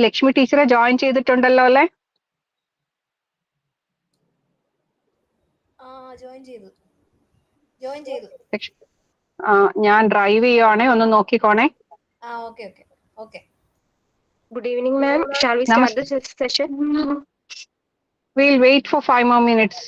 ലക്ഷ്മി ടീച്ചറെ ജോയിൻ ചെയ്തിട്ടുണ്ടല്ലോ അല്ലേ? ജോയിൻ ചെയ്തു. ഞാൻ ഡ്രൈവ് ചെയ്യുവാണേ, ഒന്ന് നോക്കിക്കോണേ. Okay. Good evening, ma'am. Shall we start the session? We'll wait for 5 more minutes.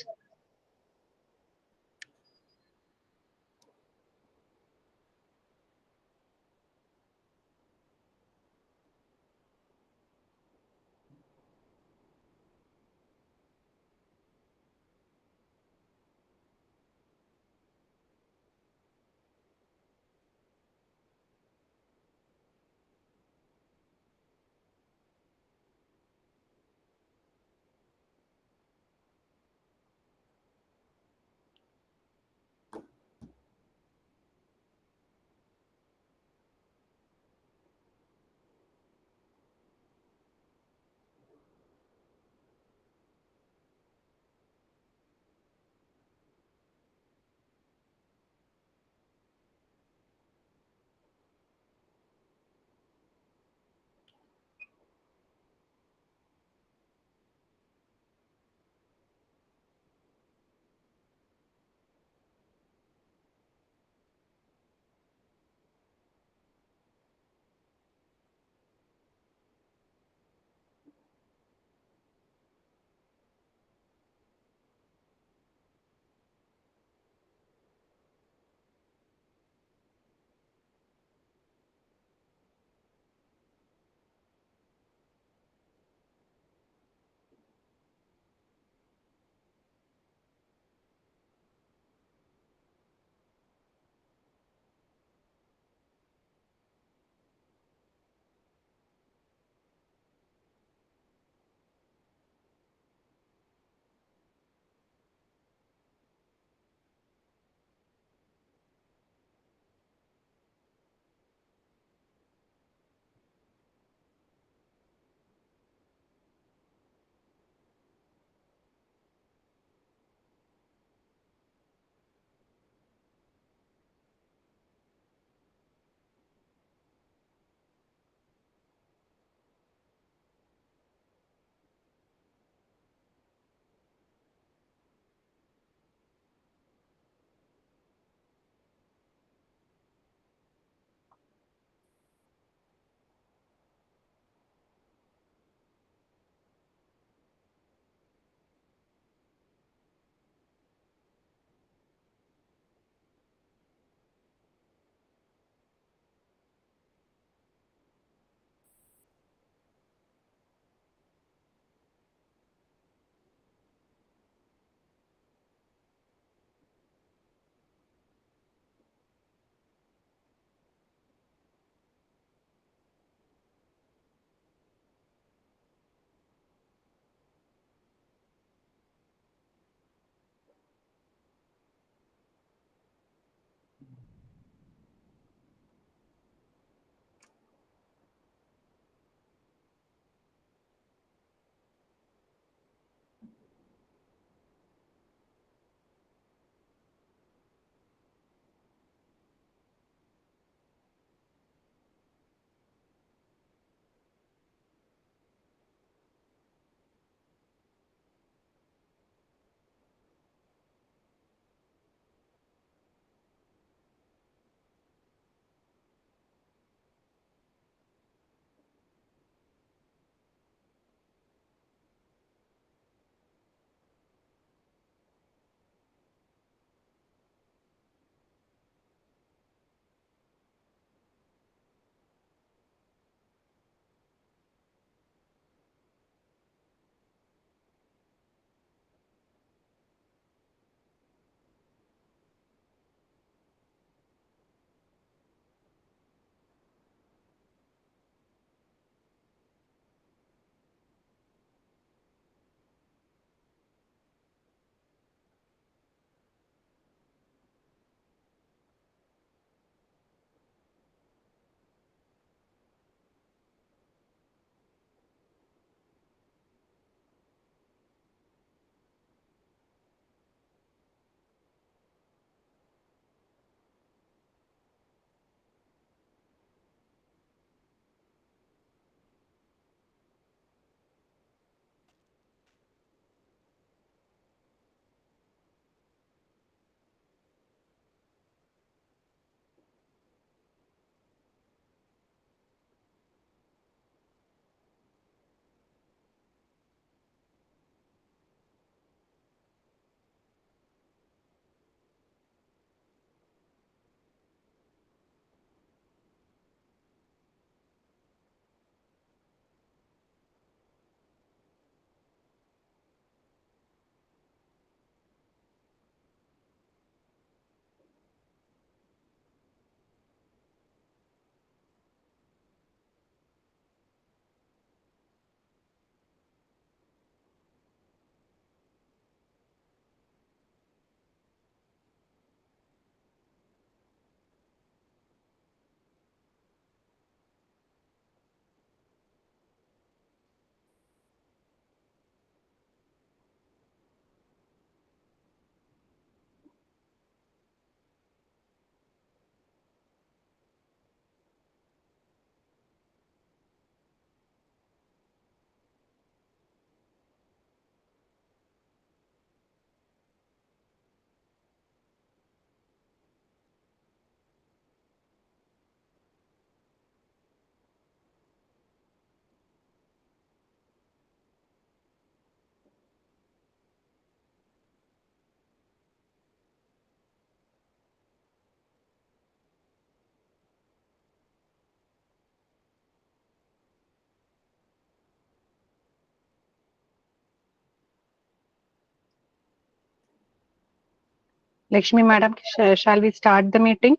Lakshmi Madam, shall we start the meeting?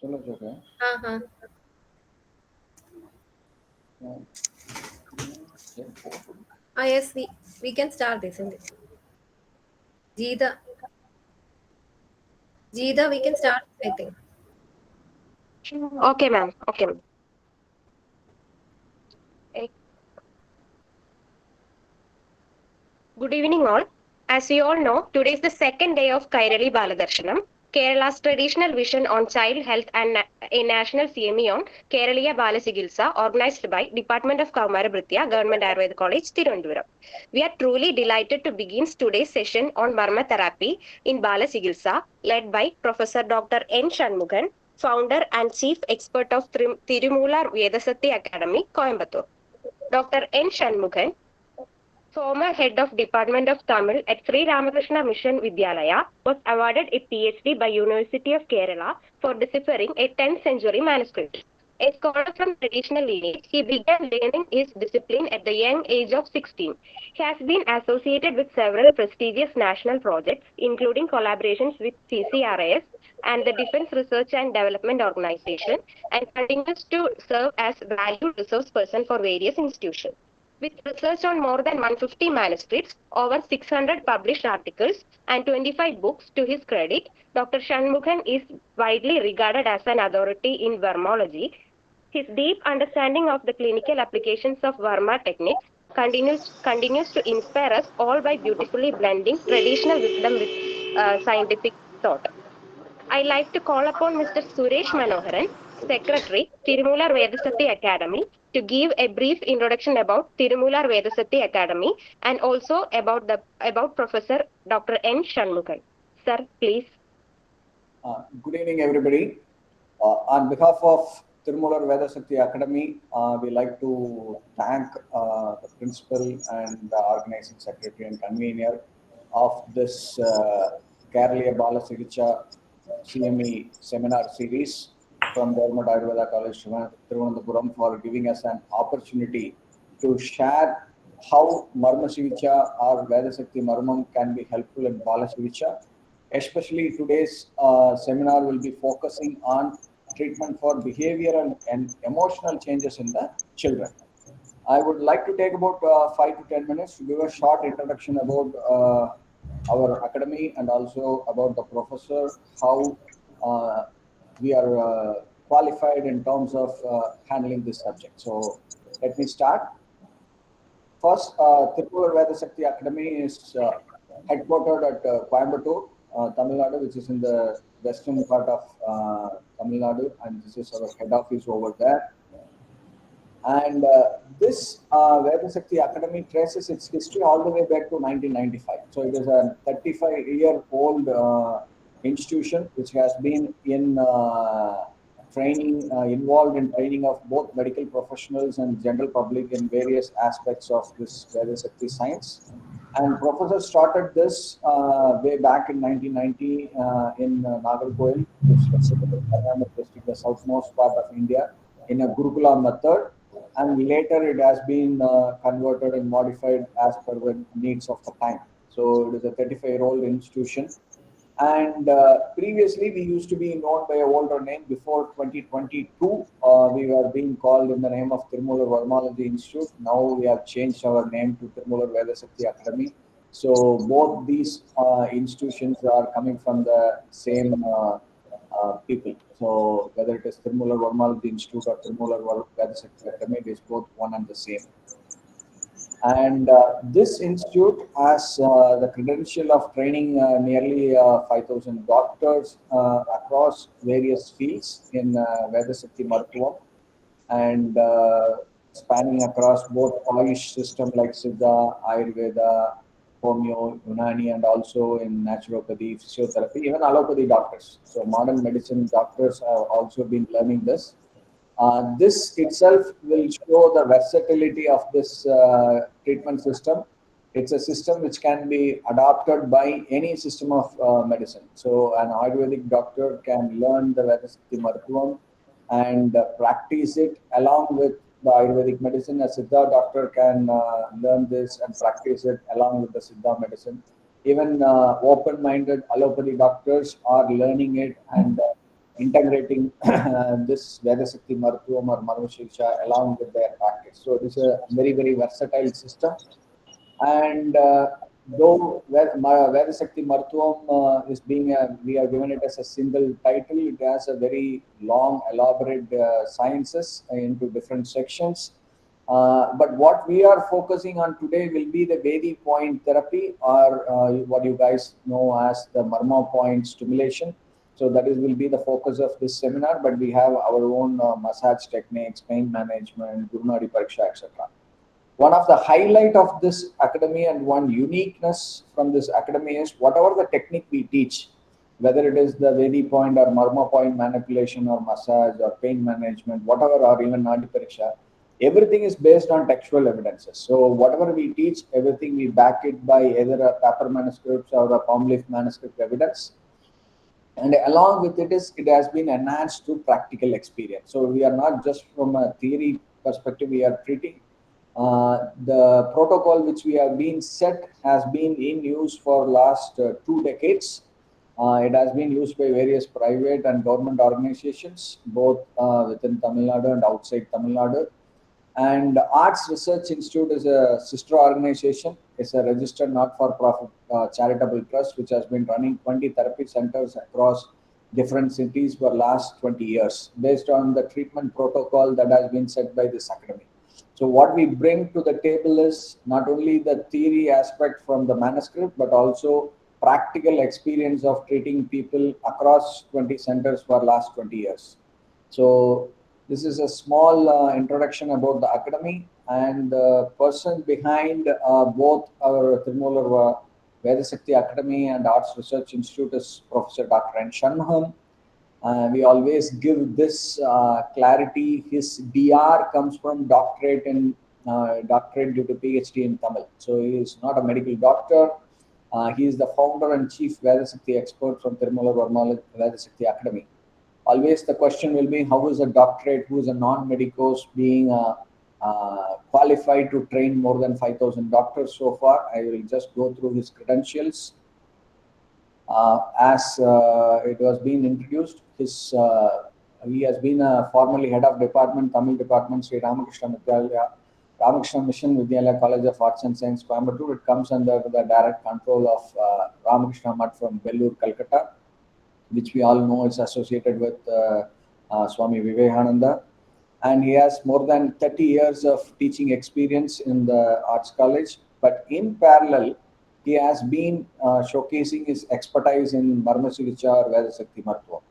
Uh-huh. Yes, we can start this, isn't it? Geeta, Geeta, we can start, I think. Okay, ma'am. Okay, ma'am. Eh, Good evening, all. As you all know, today is the second day of KAIRALI Baladarshanam, Kerala's traditional vision on child health and a national CME on Keraleeya Balachikitsa, organized by Department of Kaumarabhrithya, Government Ayurveda College, Tirunelveli. We are truly delighted to begin today's session on Burma therapy in Balachikitsa, led by Professor Dr. N. Shanmughan, founder and chief expert of Tirumular Vedasatti Academy, Coimbatore. Dr. N. Shanmughan, former head of Department of Tamil at Sri Ramakrishna Mission Vidyalaya, was awarded a PhD by University of Kerala for deciphering a 10th century manuscript. A scholar from traditional lineage, he began learning his discipline at the young age of 16. He has been associated with several prestigious national projects, including collaborations with CCRIS and the Defense Research and Development Organization, and continues to serve as valued resource person for various institutions. With research on more than 150 manuscripts, over 600 published articles, and 25 books to his credit, Dr. Shanmughan is widely regarded as an authority in vermology. His deep understanding of the clinical applications of Verma techniques continues to inspire us all by beautifully blending traditional wisdom with scientific thought. I like to call upon Mr. Suresh Manoharan, Secretary, Tirumular Vedasatti Academy, to give a brief introduction about Tirumular Vedasatti Academy and also about Professor Dr. N. Shanmughan. Sir, please. Good evening, everybody. On behalf of Tirumular Vedasatti Academy, we like to thank the principal and the organizing secretary and convener of this Keraleeya Balachikitsa CME seminar series from Government Ayurveda College, Tirunelveli, for giving us an opportunity to share how Marmachikitsa or Vedasakti Marmam can be helpful in Balachikitsa. Especially today's seminar will be focusing on treatment for behavioral and emotional changes in the children. I would like to take about 5 to 10 minutes to give a short introduction about our academy and also about the professor, how we are qualified in terms of handling this subject. So let me start. First, Tirumular Vedasakti Academy is headquartered at Coimbatore, Tamil Nadu, which is in the western part of Tamil Nadu, and this is our head office over there. And this Vedasakti Academy traces its history all the way back to 1995. So it is a 35-year-old institution which has been in training, involved in training of both medical professionals and general public in various aspects of this Vedasakti science. And Professor started this way back in 1990 in Nagarkoil, which is the southmost part of India, in a Gurukula method. And later it has been converted and modified as per the needs of the time. So it is a 35-year-old institution. And previously we used to be known by a older name. Before 2022, we were being called in the name of Tirumular Vermology Institute. Now we have changed our name to Tirumular Vedasakti Academy. So both these institutions are coming from the same people. So whether it is Tirumular Vermology Institute or Tirumular Vedasakti Academy, it is both one and the same. And this institute has the credential of training nearly 5,000 doctors across various fields in Vedasakti Marthuvam, and spanning across both Ayush system like Siddha, Ayurveda, Homeo, Unani, and also in naturopathy, physiotherapy, even allopathy doctors. So modern medicine doctors have also been learning this. This itself will show the versatility of this treatment system. It's a system which can be adopted by any system of medicine. So an Ayurvedic doctor can learn the Vedasakti Marthuvam and practice it along with the Ayurvedic medicine. A Siddha doctor can learn this and practice it along with the Siddha medicine. Even open-minded allopathy doctors are learning it and integrating this Vedasakti Marthuvam or Marvashiksha along with their practice. So it is a very, very versatile system. And though Vedasakti Marthuvam is being we have given it as a single title, it has a very long, elaborate sciences into different sections. But what we are focusing on today will be the Vedi point therapy, or what you guys know as the Marma point stimulation. So that is will be the focus of this seminar. But we have our own massage techniques, pain management, Gurunadi Pariksha, etc. One of the highlight of this academy and one uniqueness from this academy is whatever the technique we teach, whether it is the Vedi point or Marma point manipulation or massage or pain management, whatever, or even Nadi Pariksha, everything is based on textual evidences. So whatever we teach, everything we back it by either a paper manuscripts or a palm leaf manuscript evidence. And along with it has been enhanced to practical experience. So we are not just from a theory perspective, we are treating the protocol which we have been set has been in use for last 2 decades. It has been used by various private and government organizations, both within Tamil Nadu and outside Tamil Nadu. And Arts Research Institute is a sister organization. It's a registered not-for-profit charitable trust which has been running 20 therapy centers across different cities for last 20 years based on the treatment protocol that has been set by this academy. So what we bring to the table is not only the theory aspect from the manuscript, but also practical experience of treating people across 20 centers for last 20 years. So this is a small introduction about the academy, and the person behind both our Tirumular Vedasakti Academy and Arts Research Institute is Professor Dr. N. Shanmugam. We always give this clarity. His DR comes from doctorate due to PhD in Tamil. So he is not a medical doctor. He is the founder and chief Vedasakti expert from Tirumular Varma Vedasakti Academy. Always the question will be, how is a doctorate who is a non-medicos being qualified to train more than 5,000 doctors so far? I will just go through his credentials. As it was being introduced, he has been formerly head of department, Tamil department, Sri Ramakrishna Mission Vidyalaya College of Arts and Science, Coimbatore. It comes under the direct control of Ramakrishna Mutt from Vellore, Calcutta, which we all know is associated with Swami Vivekananda. And he has more than 30 years of teaching experience in the Arts College. But in parallel, he has been showcasing his expertise in Marvashiksha or Vedasakti Marthuvam.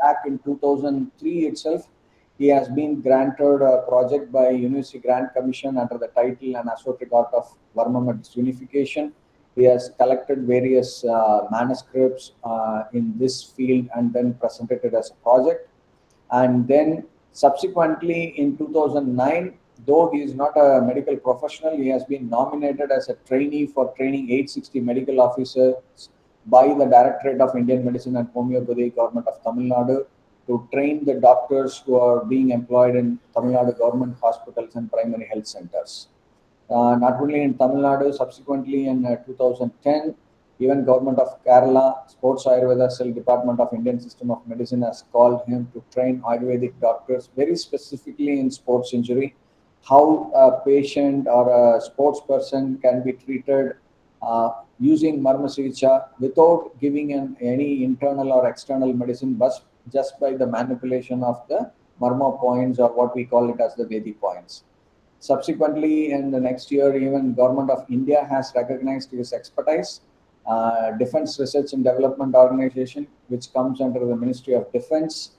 Back in 2003 itself, he has been granted a project by University Grant Commission under the title and Esoteric Art of Varma Unification. He has collected various manuscripts in this field and then presented it as a project. And then subsequently in 2009, though he is not a medical professional, he has been nominated as a trainee for training 860 medical officers by the Directorate of Indian Medicine and Homeopathy, Government of Tamil Nadu, to train the doctors who are being employed in Tamil Nadu government hospitals and primary health centers. Not only in Tamil Nadu, subsequently in 2010, even government of Kerala, Sports Ayurveda Cell Department of Indian System of Medicine has called him to train Ayurvedic doctors very specifically in sports injury, how a patient or a sports person can be treated using Marvashiksha without giving any internal or external medicine, but just by the manipulation of the Marma points, or what we call it as the Vedi points. Subsequently, in the next year, even Government of India has recognized his expertise. Defense Research and Development Organization, which comes under the Ministry of Defense,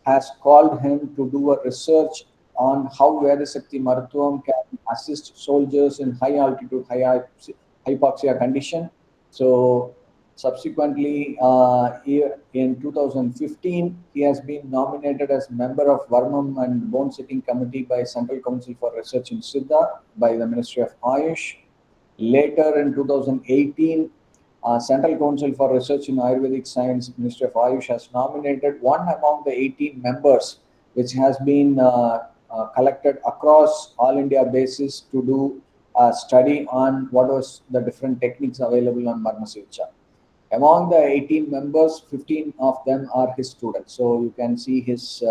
has called him to do a research on how Vedasakti Marthuvam can assist soldiers in high altitude, hypoxia condition. So subsequently, in 2015, he has been nominated as member of Varmam and Bone Setting Committee by Central Council for Research in Siddha by the Ministry of Ayush. Later in 2018, Central Council for Research in Ayurvedic Science, Ministry of Ayush, has nominated one among the 18 members, which has been collected across all India basis to do study on what was the different techniques available on Marmasikitsa. Among the 18 members, 15 of them are his students. So you can see his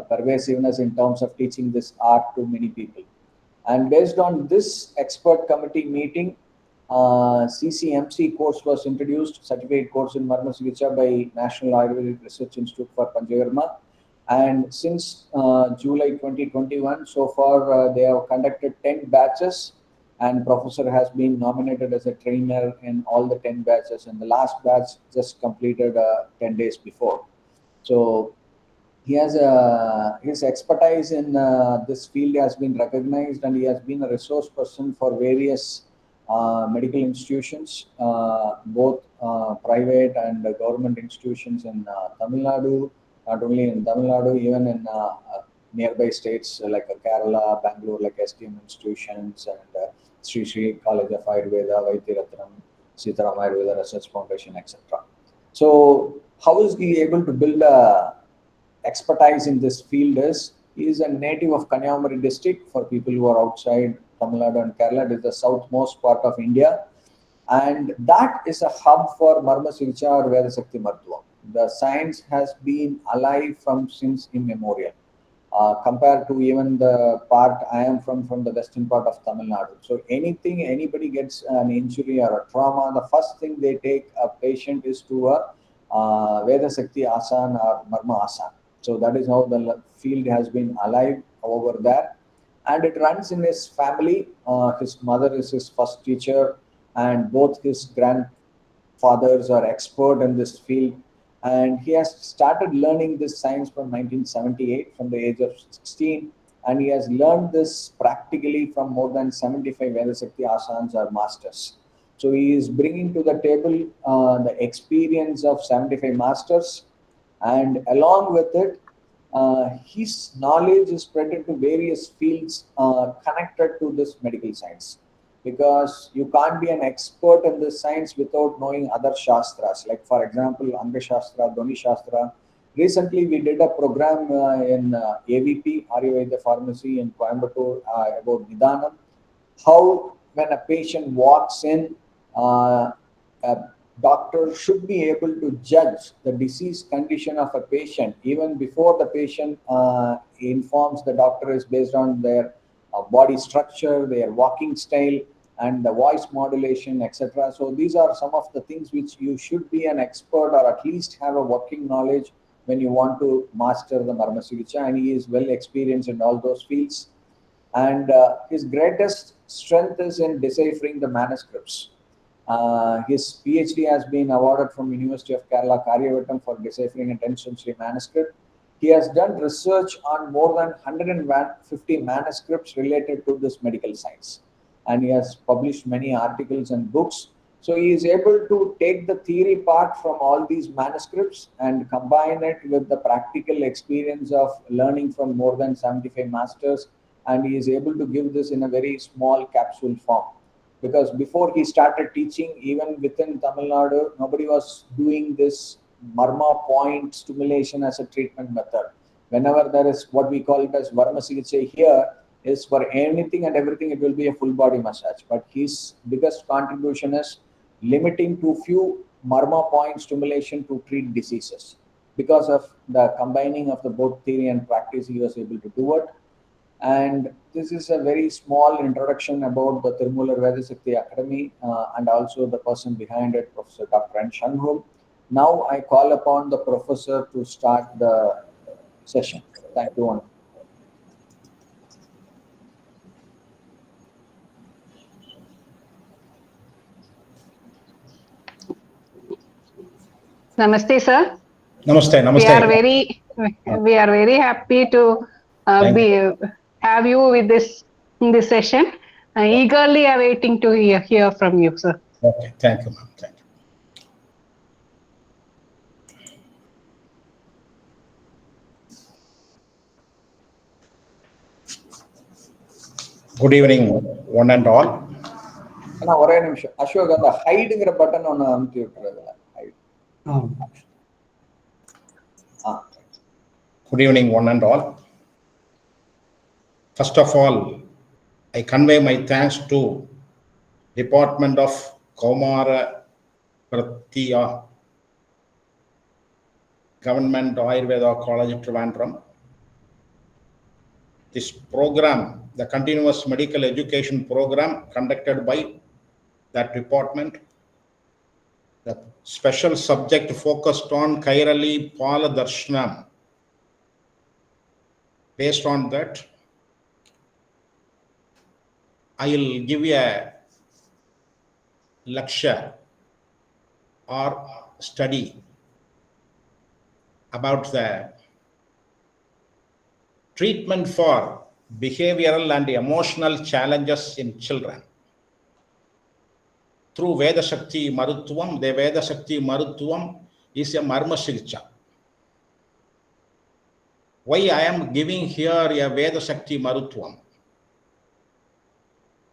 pervasiveness in terms of teaching this art to many people. And based on this expert committee meeting, CCMC course was introduced, certificate course in Marmasikitsa by National Ayurvedic Research Institute for Panchakarma. And since July 2021, so far they have conducted 10 batches, and professor has been nominated as a trainer in all the 10 batches, and the last batch just completed 10 days before. So he has his expertise in this field has been recognized, and he has been a resource person for various medical institutions, both private and government institutions in Tamil Nadu, not only in Tamil Nadu, even in nearby states like Kerala, Bangalore, like STM institutions, and Sri Sri College of Ayurveda, Vaidyaratnam, Sitaram Ayurveda Research Foundation, etc. So how is he able to build a expertise in this field? Is he is a native of Kanyakumari district. For people who are outside Tamil Nadu and Kerala, it is the southmost part of India, and that is a hub for Marmasikitsa or Vedasakti Marthuvam. The science has been alive from since immemorial. Compared to even the part I am from the western part of Tamil Nadu. So anybody gets an injury or a trauma, the first thing they take a patient is to a Vedasakti Asan or Marma Asan. So that is how the field has been alive over there. And it runs in his family. His mother is his first teacher, and both his grandfathers are expert in this field. And he has started learning this science from 1978, from the age of 16, and he has learned this practically from more than 75 Vedasakti Asans or masters. So he is bringing to the table the experience of 75 masters, and along with it, his knowledge is spread into various fields connected to this medical science. Because you can't be an expert in this science without knowing other shastras. Like, for example, Anga Shastra, Dhoni Shastra. Recently, we did a program in AVP, Ayurveda Pharmacy in Coimbatore, about Nidhanam. How, when a patient walks in, a doctor should be able to judge the disease condition of a patient even before the patient informs the doctor, is based on their body structure, their walking style, and the voice modulation, etc. So these are some of the things which you should be an expert or at least have a working knowledge when you want to master the Marmasikitsa, and he is well experienced in all those fields. And his greatest strength is in deciphering the manuscripts. His PhD has been awarded from University of Kerala, Karyavattam, for deciphering a 10th century manuscript. He has done research on more than 150 manuscripts related to this medical science, and he has published many articles and books. So he is able to take the theory part from all these manuscripts and combine it with the practical experience of learning from more than 75 masters, and he is able to give this in a very small capsule form. Because before he started teaching, even within Tamil Nadu, nobody was doing this Marma point stimulation as a treatment method. Whenever there is what we call it as Varmasikitsa here, is for anything and everything, it will be a full body massage. But his biggest contribution is limiting to few Marma point stimulation to treat diseases. Because of the combining of the both theory and practice, he was able to do it. And this is a very small introduction about the Tirumular Vedasakti Academy and also the person behind it, Professor Dr. N. Shanghum. Now I call upon the professor to start the session. Thank you. Namaste, sir. Namaste. We are very happy to have you with this in this session. Eagerly awaiting to hear from you, sir. Okay, thank you, ma'am. Thank you. Good evening, one and all. ஒரே நிமிஷம் அசோக், அந்த ஹைடுங்கிற button ஒன்று அமுத்தி விட்டுறதுல. Good evening, one and all. First of all, I convey my thanks to Department of Kaumara Pratya, Government Ayurveda College, Trivandrum. This program, the continuous medical education program conducted by that department, the special subject focused on KAIRALI BALADARSHANam. Based on that, I will give you a lecture or study about the treatment for behavioral and emotional challenges in children. Through Vedashakti Marutvam, the Vedashakti Marutvam is a Marmashikitsa. Why I am giving here a Vedashakti Marutvam?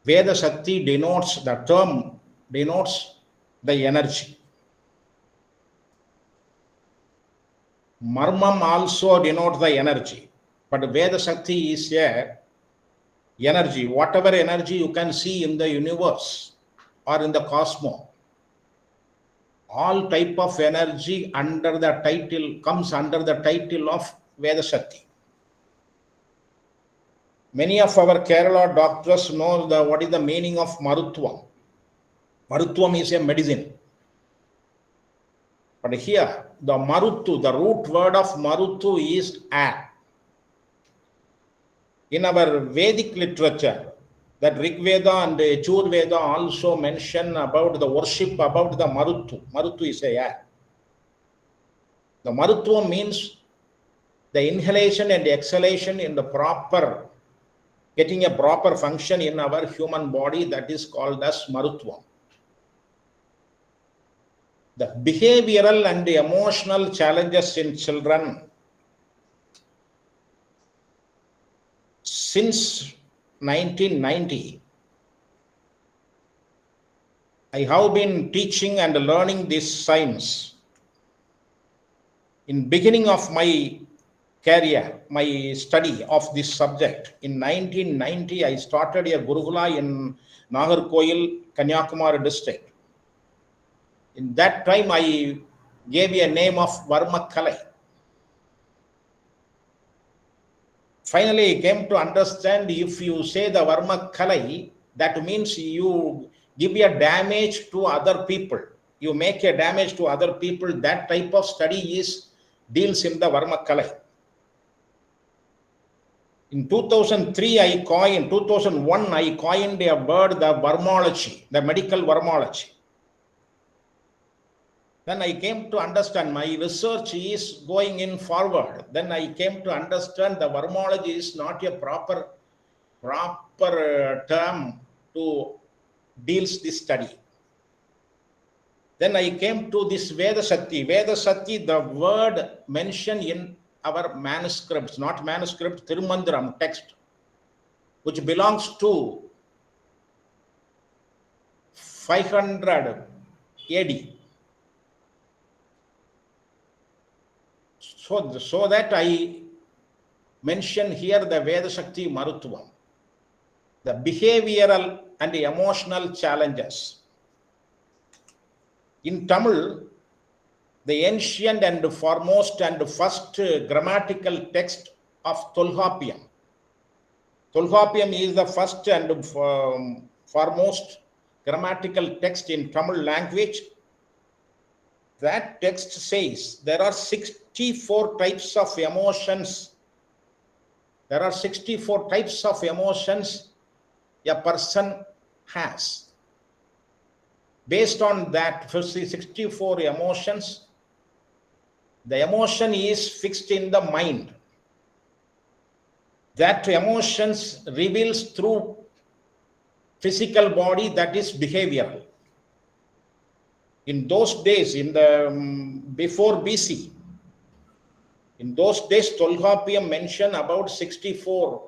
Vedashakti denotes, the term denotes the energy. Marmam also denotes the energy. But Vedashakti is a energy, whatever energy you can see in the universe or in the cosmos. All type of energy under the title comes under the title of Vedashakti. Many of our Kerala doctors know what is the meaning of Marutvam. Marutvam is a medicine. But here, the Marutu, the root word of Marutu is air. In our Vedic literature, that Rig Veda and Yajur Veda also mention about the worship about the Marutu. Marutu is a air. The Marutu means the inhalation and exhalation in the proper, getting a proper function in our human body, that is called as Marutvam. The behavioral and the emotional challenges in children since 1990, I have been teaching and learning this science. In beginning of my career, my study of this subject, in 1990, I started a Gurukula in Nagarkoil, Kanyakumari district. In that time, I gave a name of Varma Kalai. Finally, I came to understand if you say the Varma Kalai, that means you give a damage to other people. You make a damage to other people. That type of study deals in the Varma Kalai. In 2003, I coined a word, the Varmology, the medical Varmology. Then I came to understand my research is going in forward. Then I came to understand the Varmology is not a proper term to deals this study. Then I came to this Vedashakti. Vedashakti, the word mentioned in our manuscripts, not manuscript, Tirumandiram text, which belongs to 500 AD. So that I mention here the Vedashakti Marutvam, the behavioral and the emotional challenges. In Tamil, the ancient and foremost and first grammatical text of Tolkappiyam. Tolkappiyam is the first and foremost grammatical text in Tamil language. That text says there are 64 types of emotions. There are 64 types of emotions a person has. Based on that 64 emotions, the emotion is fixed in the mind. That emotions reveals through physical body, that is behavioral. In those days, before BC, in those days, Tolkappiyam mentioned about 64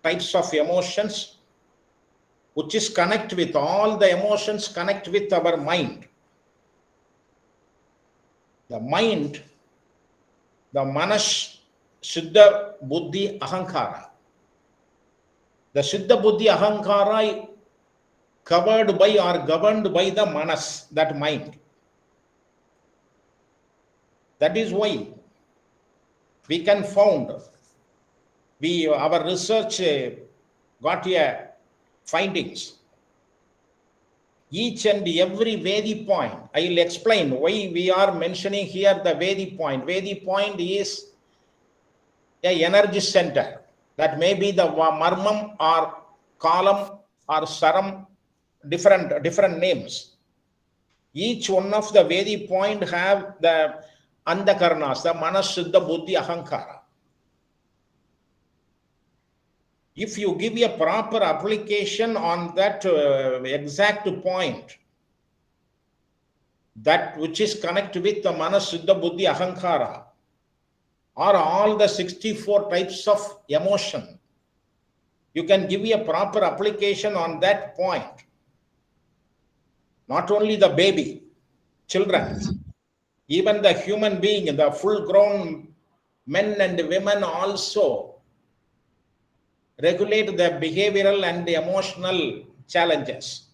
types of emotions, which is connect with all the emotions, connect with our mind. The mind, the manas, siddha, buddhi, ahankara. The Siddha Buddhi Ahankara covered by or governed by the Manas, that mind. That is why we can found, our research got a findings. Each and every Vedi point, I will explain why we are mentioning here the Vedi point. Vedi point is a energy center. That may be the marmam or column or saram, different names. Each one of the Vedi point have the andakarnas, the manas, siddha, buddhi, ahankara. If you give a proper application on that exact point, that which is connected with the manas, siddha, buddhi, ahankara, or all the 64 types of emotion, you can give a proper application on that point. Not only the baby, children, even the human being, the full-grown men and women also regulate the behavioral and the emotional challenges.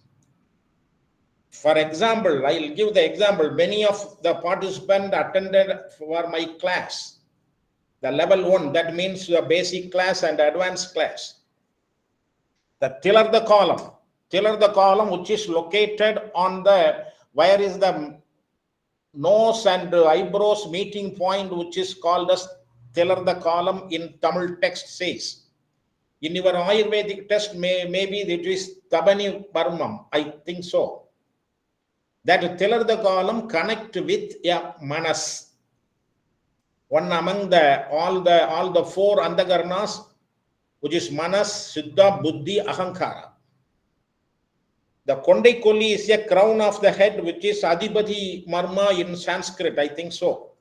For example, I will give the example. Many of the participants attended for my class, the level 1, that means the basic class and advanced class. The tiller the column which is located on the, where is the nose and eyebrows meeting point, which is called as tiller the column in Tamil text says. In your Ayurvedic text, maybe it is Tabani Parmam, I think so. That tiller the column connect with a manas. One among all the 4 andakarnas, which is manas, siddha, buddhi, ahankara. The Kondai Koli is a crown of the head, which is Adhipati Marma in Sanskrit, I think so.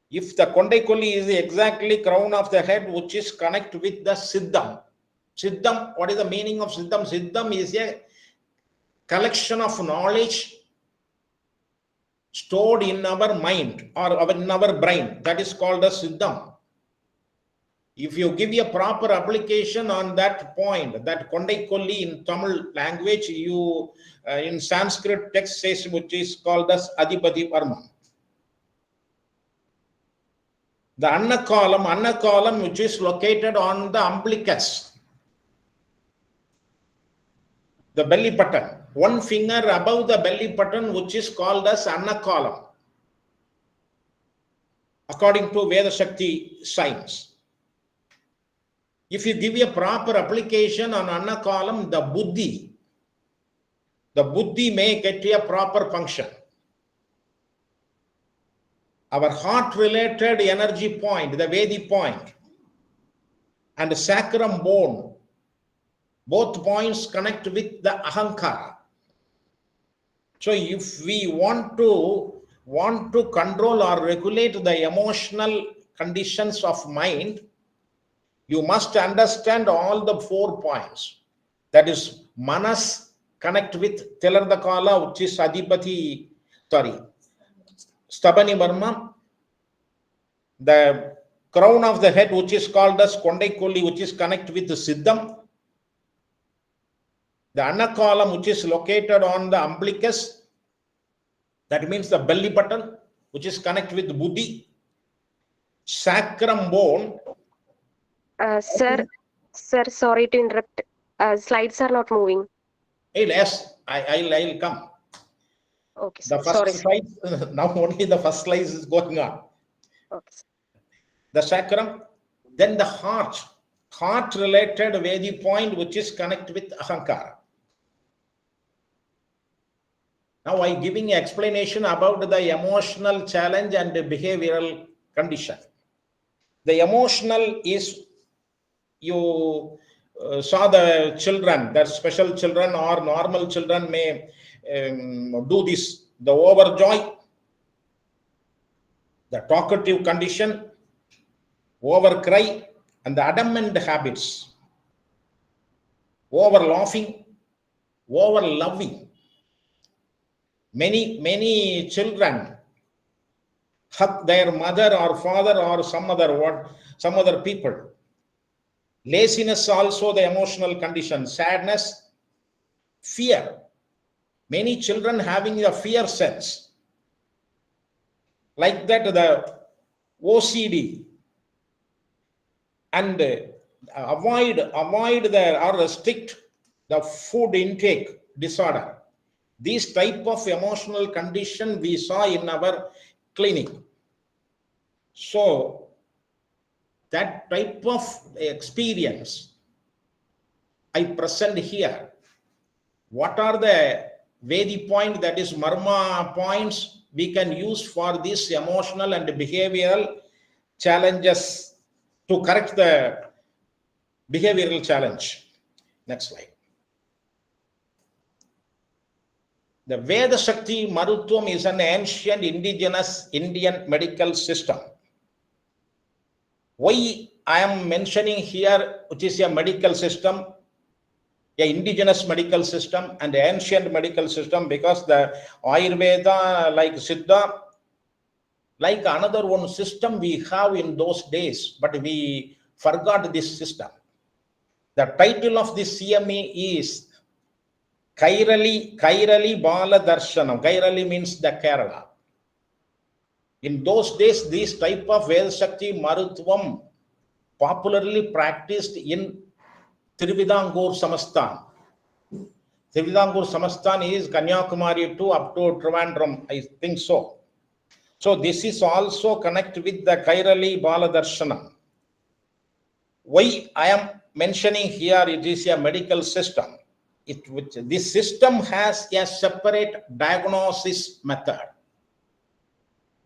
If the Kondai Koli is exactly crown of the head, which is connect with the Siddham. Siddham, what is the meaning of Siddham? Siddham is a collection of knowledge stored in our mind or in our brain. That is called as Siddham. If you give a proper application on that point, that Kondai Koli in Tamil language, you in Sanskrit text says, which is called as Adhipati Parma. The Anna column, which is located on the umbilicus, the belly button, one finger above the belly button, which is called as Anna column, according to Veda Shakti science. If you give a proper application on Anna column, the buddhi may get a proper function. Our heart-related energy point, the Vedi point, and the sacrum bone, both points connect with the ahankara. So if we want to control or regulate the emotional conditions of mind, you must understand all the 4 points. That is, manas connect with Telardakala, which is Adhipati, Stabani Varma. The crown of the head, which is called as Kondai Koli, which is connect with the Siddham. The Anna column, which is located on the umbilicus, that means the belly button, which is connect with Buddhi. Sacrum bone. Sir, sorry to interrupt. Slides are not moving. Yes, I'll come. Okay, The first slide, now only the first slide is going on. Okay. The sacrum, then the heart-related Vedi point, which is connect with ahankara. Now I'm giving an explanation about the emotional challenge and the behavioral condition. The emotional is, you saw the children, that special children or normal children may do this, the overjoy, the talkative condition, over cry, and the adamant habits, over laughing, over loving. Many children hug their mother or father or some other people. Laziness also the emotional condition. Sadness, fear. Many children having a fear sense. Like that, the OCD. And avoid the or restrict the food intake disorder. These type of emotional condition we saw in our clinic. So that type of experience I present here. What are the Vedi point, that is Marma points we can use for this emotional and behavioral challenges to correct the behavioral challenge. Next slide. The Veda Shakti Marutvam is an ancient indigenous Indian medical system. Why I am mentioning here, which is a medical system, a indigenous medical system and ancient medical system, because the Ayurveda, like Siddha, like another one system we have in those days, but we forgot this system. The title of this CME is KAIRALI Baladarshanam. KAIRALI means the Kerala. In those days, this type of Veda Shakti Marutvam popularly practiced in Trividangur Samasthan. Trividangur Samasthan is Kanyakumari to up to Trivandrum, I think so. So this is also connected with the KAIRALI Baladarshanam. Why I am mentioning here, it is a medical system. This system has a separate diagnosis method.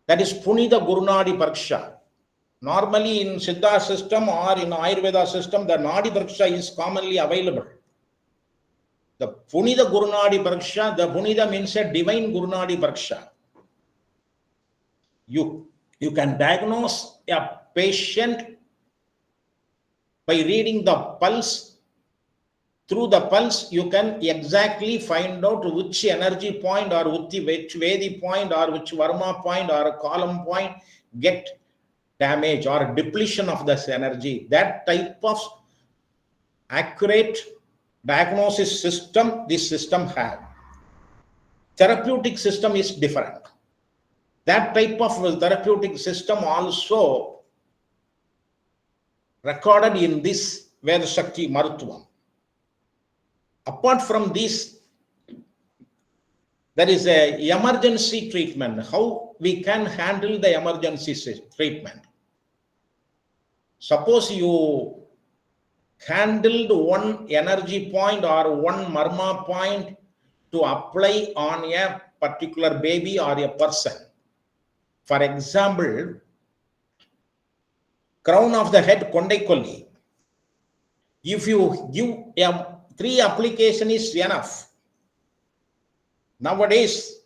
That is Punida Gurunadi Pariksha. Normally in Siddha system or in Ayurveda system, the Nadi Pariksha is commonly available. The Punida Gurunadi Pariksha, the Punida means a divine Gurunadi Pariksha. You can diagnose a patient by reading the pulse. Through the pulse, you can exactly find out which energy point or which Vedi point or which Varma point or a column point get damage or depletion of this energy. That type of accurate diagnosis system this system has. Therapeutic system is different. That type of therapeutic system also recorded in this Veda Shakti Marutvam. Apart from this, there is a emergency treatment. How we can handle the emergency treatment? Suppose you handled one energy point or one Marma point to apply on a particular baby or a person. For example, crown of the head Kondaikolli. If you give 3 application is enough. Nowadays,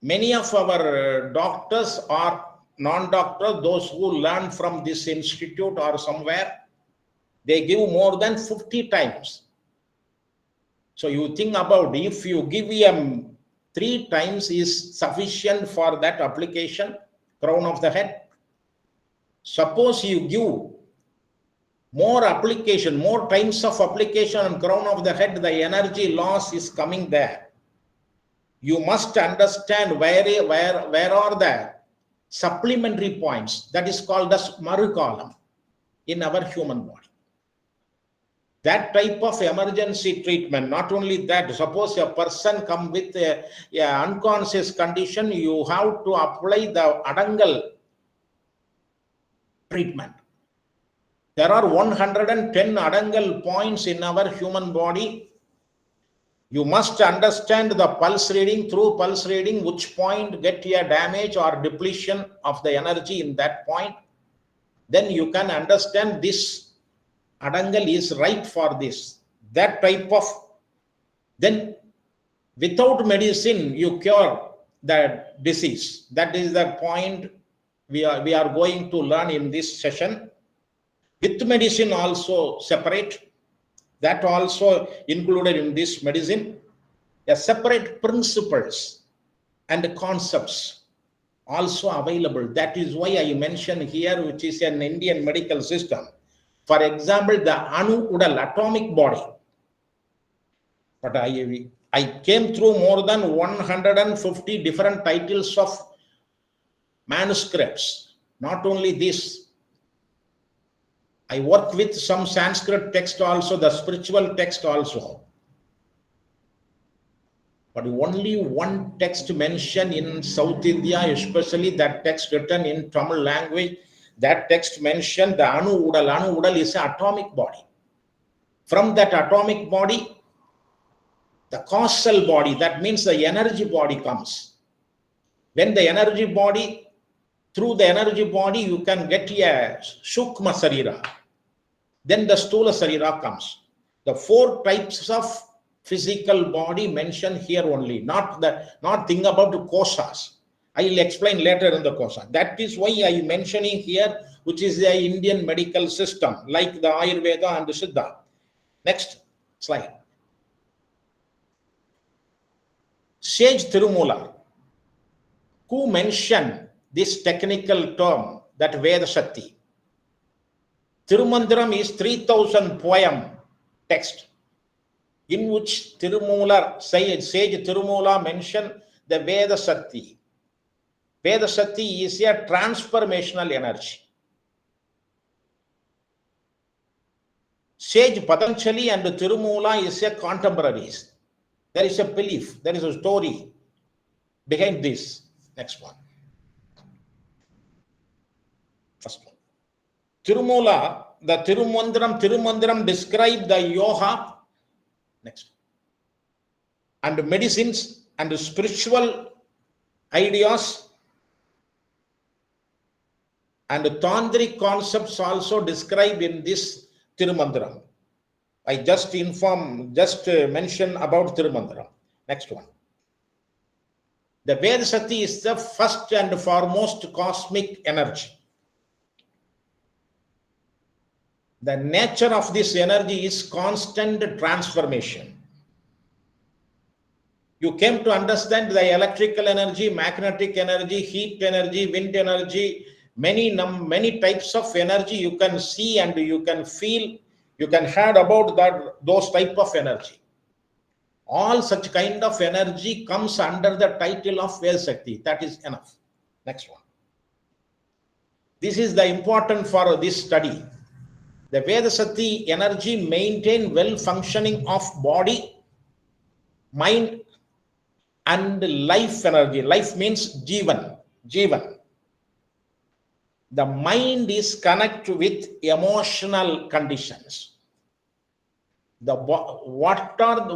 many of our doctors or non-doctors, those who learn from this institute or somewhere, they give more than 50 times. So you think about, if you give 3 times is sufficient for that application, crown of the head. Suppose you give more application, more times of application on crown of the head, the energy loss is coming there. You must understand where are the supplementary points. That is called as Maru column in our human body. That type of emergency treatment, not only that, suppose a person come with a unconscious condition, you have to apply the Adangal treatment. There are 110 Adangal points in our human body. You must understand the pulse reading. Through pulse reading, which point get a damage or depletion of the energy in that point. Then you can understand this Adangal is right for this. That type of, then without medicine, you cure the disease. That is the point we are going to learn in this session. With medicine also separate, that also included in this medicine, a separate principles and concepts also available. That is why I mentioned here, which is an Indian medical system. For example, the Anu Udal, atomic body. But I came through more than 150 different titles of manuscripts. Not only this, I work with some Sanskrit text also, the spiritual text also. But only one text mentioned in South India, especially that text written in Tamil language, that text mentioned the Anu Udal. Anu Udal is an atomic body. From that atomic body, the causal body, that means the energy body comes. When the energy body, through the energy body, you can get a Shukma Sarira. Then the Stula Sarira comes. The four types of physical body mentioned here only, not think about the kosas. I will explain later in the kosa. That is why I am mentioning here, which is the Indian medical system, like the Ayurveda and the Siddha. Next slide. Sage Tirumula, who mentioned this technical term, that Veda Shakti. Tirumandiram is 3,000 poem text, in which Sage Tirumula mentioned the Veda Shakti. Veda Shakti is a transformational energy. Sage Patanjali and Tirumula is a contemporaries. There is a belief, there is a story behind this. Next one. First one. Tirumula, the Tirumandiram describe the yoga. Next. And medicines and spiritual ideas and tantric concepts also described in this Tirumandiram. I just mention about Tirumandiram. Next one. The Veda Shakti is the first and foremost cosmic energy. The nature of this energy is constant transformation. You came to understand the electrical energy, magnetic energy, heat energy, wind energy, many types of energy you can see and you can feel, you can hear about those type of energy. All such kind of energy comes under the title of Veda Shakti. That is enough. Next one. This is the important for this study. The Veda Shakti energy maintain well functioning of body, mind, and life energy. Life means Jivan. The mind is connected with emotional conditions. Whatever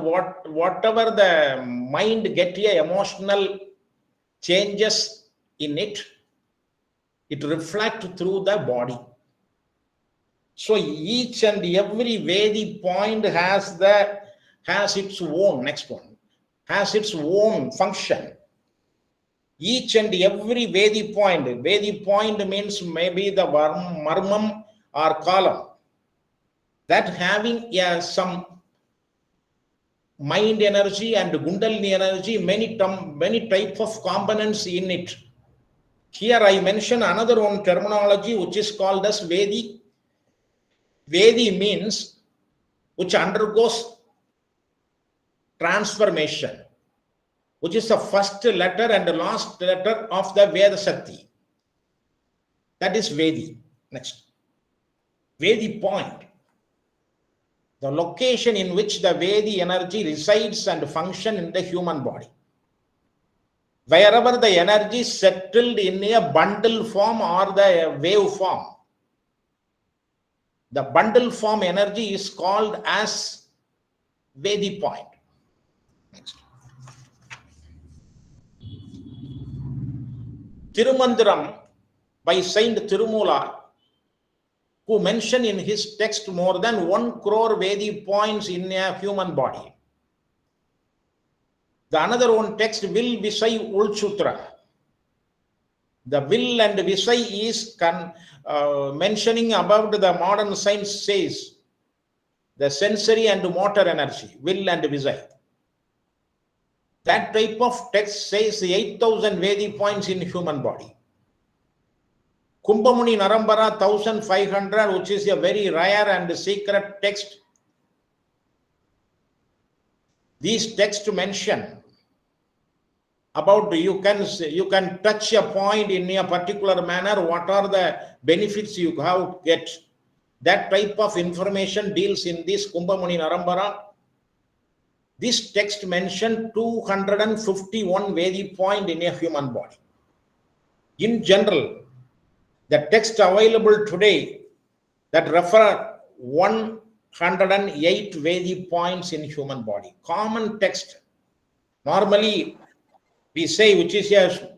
the mind get emotional changes in it, it reflects through the body. So each and every Vedic point has its own, next one, has its own function. Each and every Vedic point means maybe the marmam or column, that having some mind energy and Kundalini energy, many types of components in it. Here I mention another one terminology which is called as Vedi. Vedi means which undergoes transformation, which is the first letter and the last letter of the Veda Shakti. That is Vedi. Next. Vedi point. The location in which the Vedi energy resides and function in the human body. Wherever the energy is settled in a bundle form or the wave form, the bundle form energy is called as Vedi point. Next. Tirumandiram by Saint Tirumula, who mentioned in his text more than 1 crore Vedi points in a human body. The another one text, Will Visai Ulchutra. The will and Visai is mentioning about the modern science says the sensory and motor energy, will and Visai. That type of text says 8,000 Vedi points in human body. Kumbhamuni Narambara 1500, which is a very rare and secret text. These texts mention about you can touch a point in a particular manner. What are the benefits you have get? That type of information deals in this Kumbhamuni Narambara. This text mentioned 251 Vedic point in a human body. In general, the text available today that refer 108 Vedic points in human body. Common text. Normally, we say which is a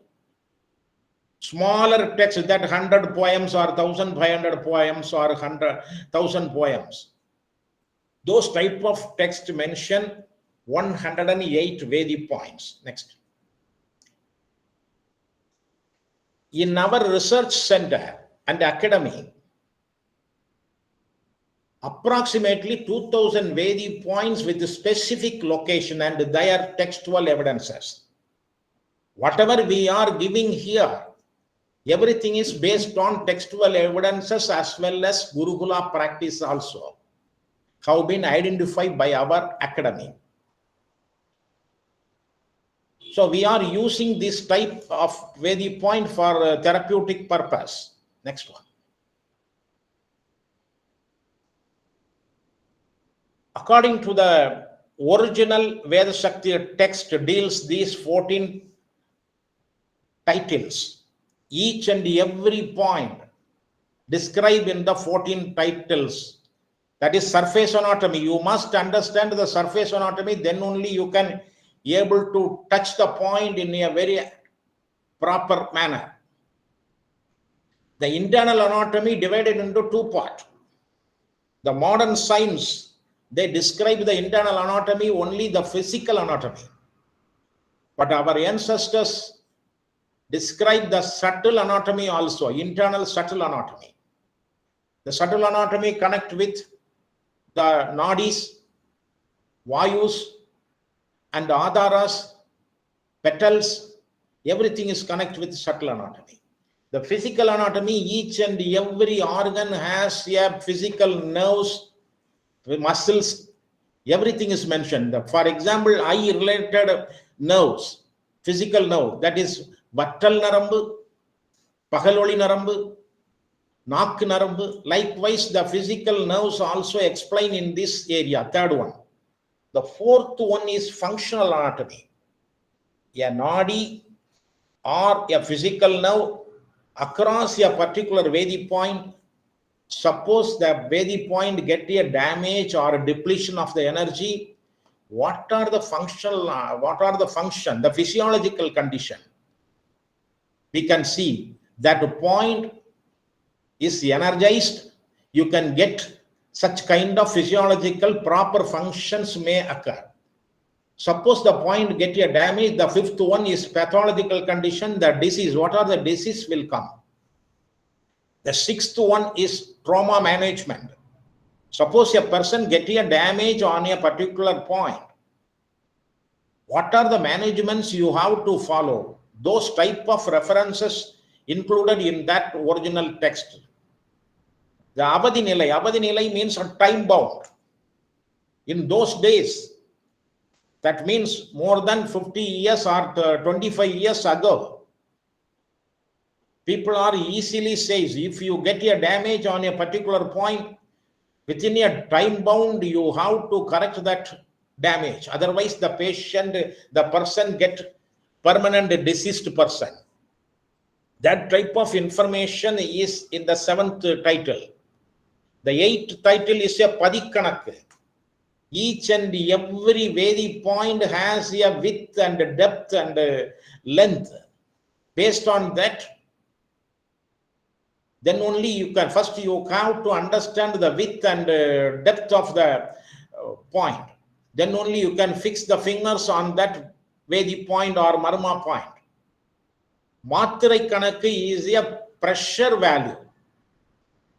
smaller text, that 100 poems or 1500 poems or 100,000 poems. Those type of text mention 108 Vedic points. Next. In our research center and academy, approximately 2000 Vedic points with specific location and their textual evidences. Whatever we are giving here, everything is based on textual evidences as well as Gurukula practice also have been identified by our academy. So we are using this type of Vedic point for therapeutic purpose. Next one. According to the original Veda Shakti text deals these 14 titles. Each and every point described in the 14 titles. That is surface anatomy. You must understand the surface anatomy, then only you can be able to touch the point in a very proper manner. The internal anatomy divided into two parts. The modern science, they describe the internal anatomy only the physical anatomy. But our ancestors describe the subtle anatomy also, internal subtle anatomy. The subtle anatomy connect with the nadis, vayus, and adharas, petals, everything is connected with subtle anatomy. The physical anatomy, each and every organ has a physical nerves, muscles, everything is mentioned. For example, eye-related nerves, physical nerve, that is Vattal Narambu, Pahaloli Narambu, Nak Narambu. Likewise, the physical nerves also explain in this area, third one. The fourth one is functional anatomy. A nadi or a physical nerve across a particular Vedic point. Suppose the Vedic point get a damage or a depletion of the energy. What are the functional? The physiological condition? We can see that the point is energized. You can get such kind of physiological proper functions may occur. Suppose the point get a damage, the fifth one is pathological condition, the disease. What are the disease will come? The sixth one is trauma management. Suppose a person get a damage on a particular point. What are the managements you have to follow? Those type of references included in that original text. The Avadi Nilai means a time bound. In those days, that means more than 50 years or 25 years ago, people are easily says, if you get a damage on a particular point, within a time bound, you have to correct that damage. Otherwise, the patient, the person get permanent deceased person. That type of information is in the 7th title. The 8th title is a Padikanak. Each and every Vedic point has a width and depth and length. Based on that, then only you can, first you have to understand the width and depth of the point. Then only you can fix the fingers on that Vedic point or Marma point. Matrai Kanaka is a pressure value.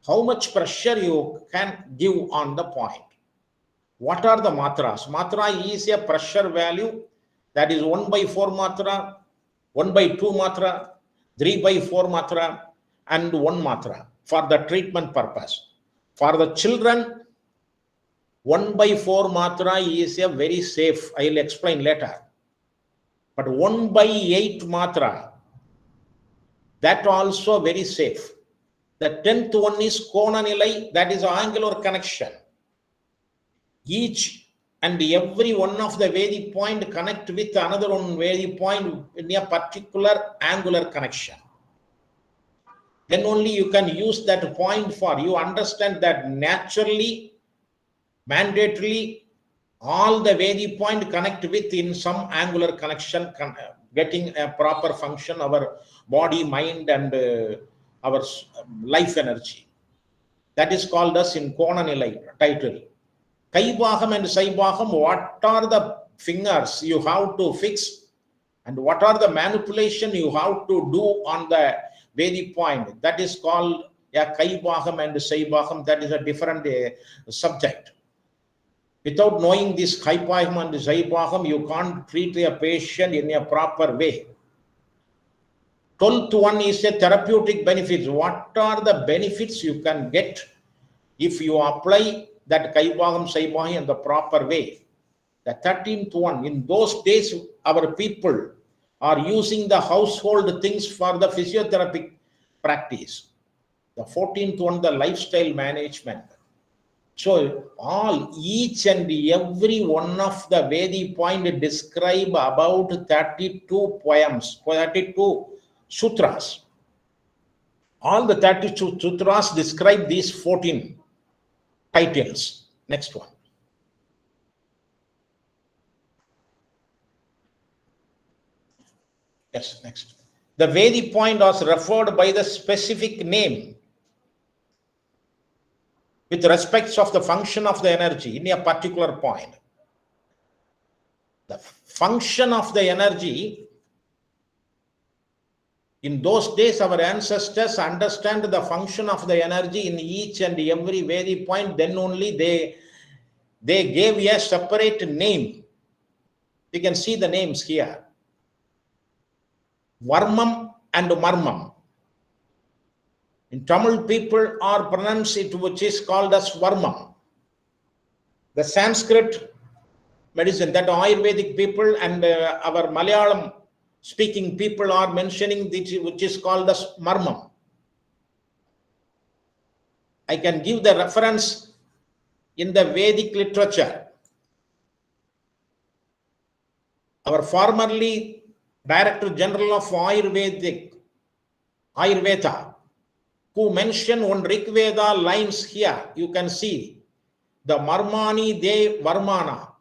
How much pressure you can give on the point. What are the matras? Matra is a pressure value, that is 1/4 matra, 1/2 matra, 3/4 matra, and 1 matra for the treatment purpose. For the children, 1/4 matra is a very safe. I will explain later. But 1/8 matra, that also very safe. The 10th one is Konanilai, that is angular connection. Each and every one of the Vedic point connect with another one Vedic point in a particular angular connection. Then only you can use that point for you understand that naturally, mandatorily, all the Vedic point connect with in some angular connection, getting a proper function, our body, mind, and our life energy. That is called as in Konanilai title. Kaibaham and Saibaham, what are the fingers you have to fix and what are the manipulation you have to do on the Vedic point? That is called Kaibaham and Saibaham. That is a different subject. Without knowing this Kaibaham and Saibaham, you can't treat a patient in a proper way. 12th one is a therapeutic benefits. What are the benefits you can get if you apply that Kaibaham, Saibaham in the proper way? The 13th one, in those days, our people are using the household things for the physiotherapy practice. The 14th one, the lifestyle management. So each and every one of the Vedic point describe about 32 poems, 32 sutras. All the 32 sutras describe these 14 titles. Next one. Yes, next. The Vedic point was referred by the specific name with respect of the function of the energy in a particular point. The function of the energy, in those days, our ancestors understand the function of the energy in each and every Vedic point. Then only they gave a separate name. You can see the names here. Varmam and Marmam. In Tamil, people are pronounced it, which is called as Varmam. The Sanskrit medicine, that Ayurvedic people and our Malayalam speaking people are mentioning this, which is called as Marmam. I can give the reference in the Vedic literature. Our formerly Director General of Ayurveda, who mentioned on Rigveda lines here, you can see the Marmani de Varmana.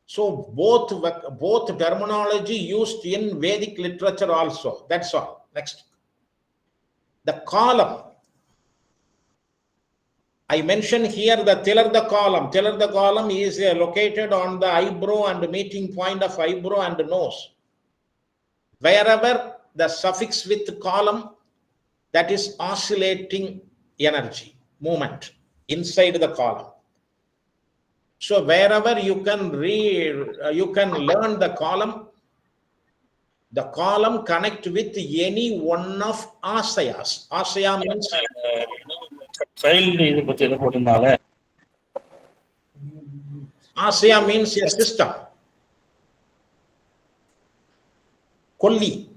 So both terminology used in Vedic literature also. That's all. Next. The column. I mentioned here the Tilarda column. Tilarda column is located on the eyebrow and meeting point of eyebrow and nose. Wherever the suffix with column, that is oscillating energy, movement inside the column. So wherever you can learn the column connect with any one of asayas. Asaya means Asaya means a system. Kolli.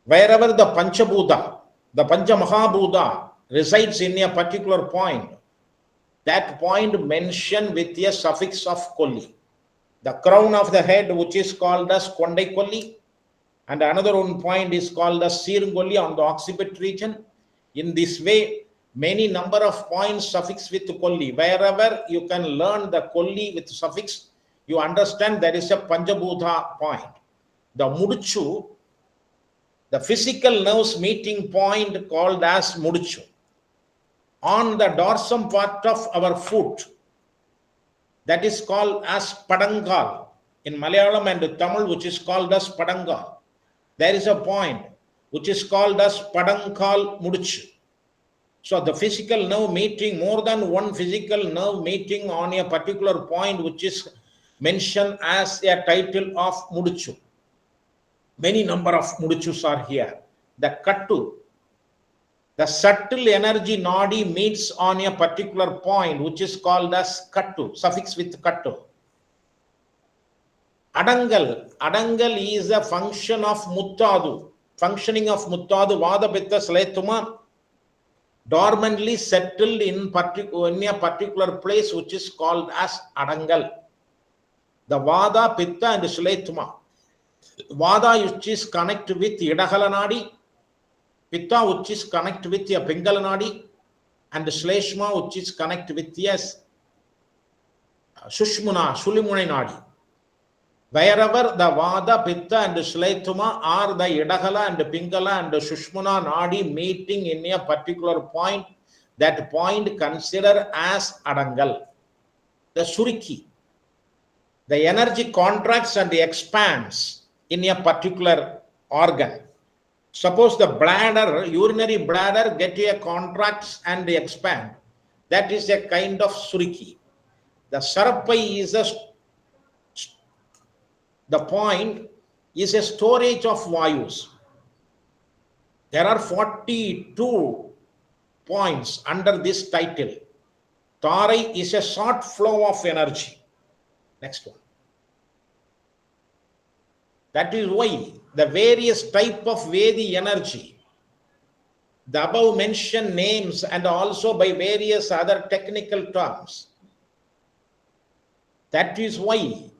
Wherever the Panchabhuta, the Panchamahabhuta resides in a particular point, that point mentioned with a suffix of Kolli. The crown of the head, which is called as Kondai Kolli, and another one point is called as Sirngolli on the occipit region. In this way, many number of points suffix with Kolli. Wherever you can learn the Kolli with suffix, you understand there is a Panchabhuta point. The Muduchu, the physical nerves meeting point called as Muduchu. On the dorsum part of our foot, that is called as Padangal. In Malayalam and Tamil, which is called as Padangal. There is a point which is called as Padankal Muduchu. So the physical nerve meeting, more than one physical nerve meeting on a particular point, which is mentioned as a title of Muduchu. Many number of Muduchus are here. The Kattu, The subtle energy nadi meets on a particular point, which is called as kattu, suffix with kattu. Adangal is a function of muttadu, functioning of muttadu, vada pitta sletuma, dormantly settled in a particular place, which is called as adangal. The vada, pitta and sletuma. Vada, which is connected with idagala nadi, pitta, which is connected with a pingala nadi, and shleshma, which is connected with yes, sushmuna, sulimune nadi. Wherever the vada, pitta and shletuma are the idagala and pingala and sushmuna nadi meeting in a particular point, that point consider as adangal. The suriki, the energy contracts and expands in a particular organ. Suppose the bladder, urinary bladder get a contracts and expand. That is a kind of suriki. The sarpai is the point is a storage of vayus. There are 42 points under this title. Tarai is a short flow of energy. Next one. That is why the various type of Vedi energy, the above mentioned names and also by various other technical terms. That is why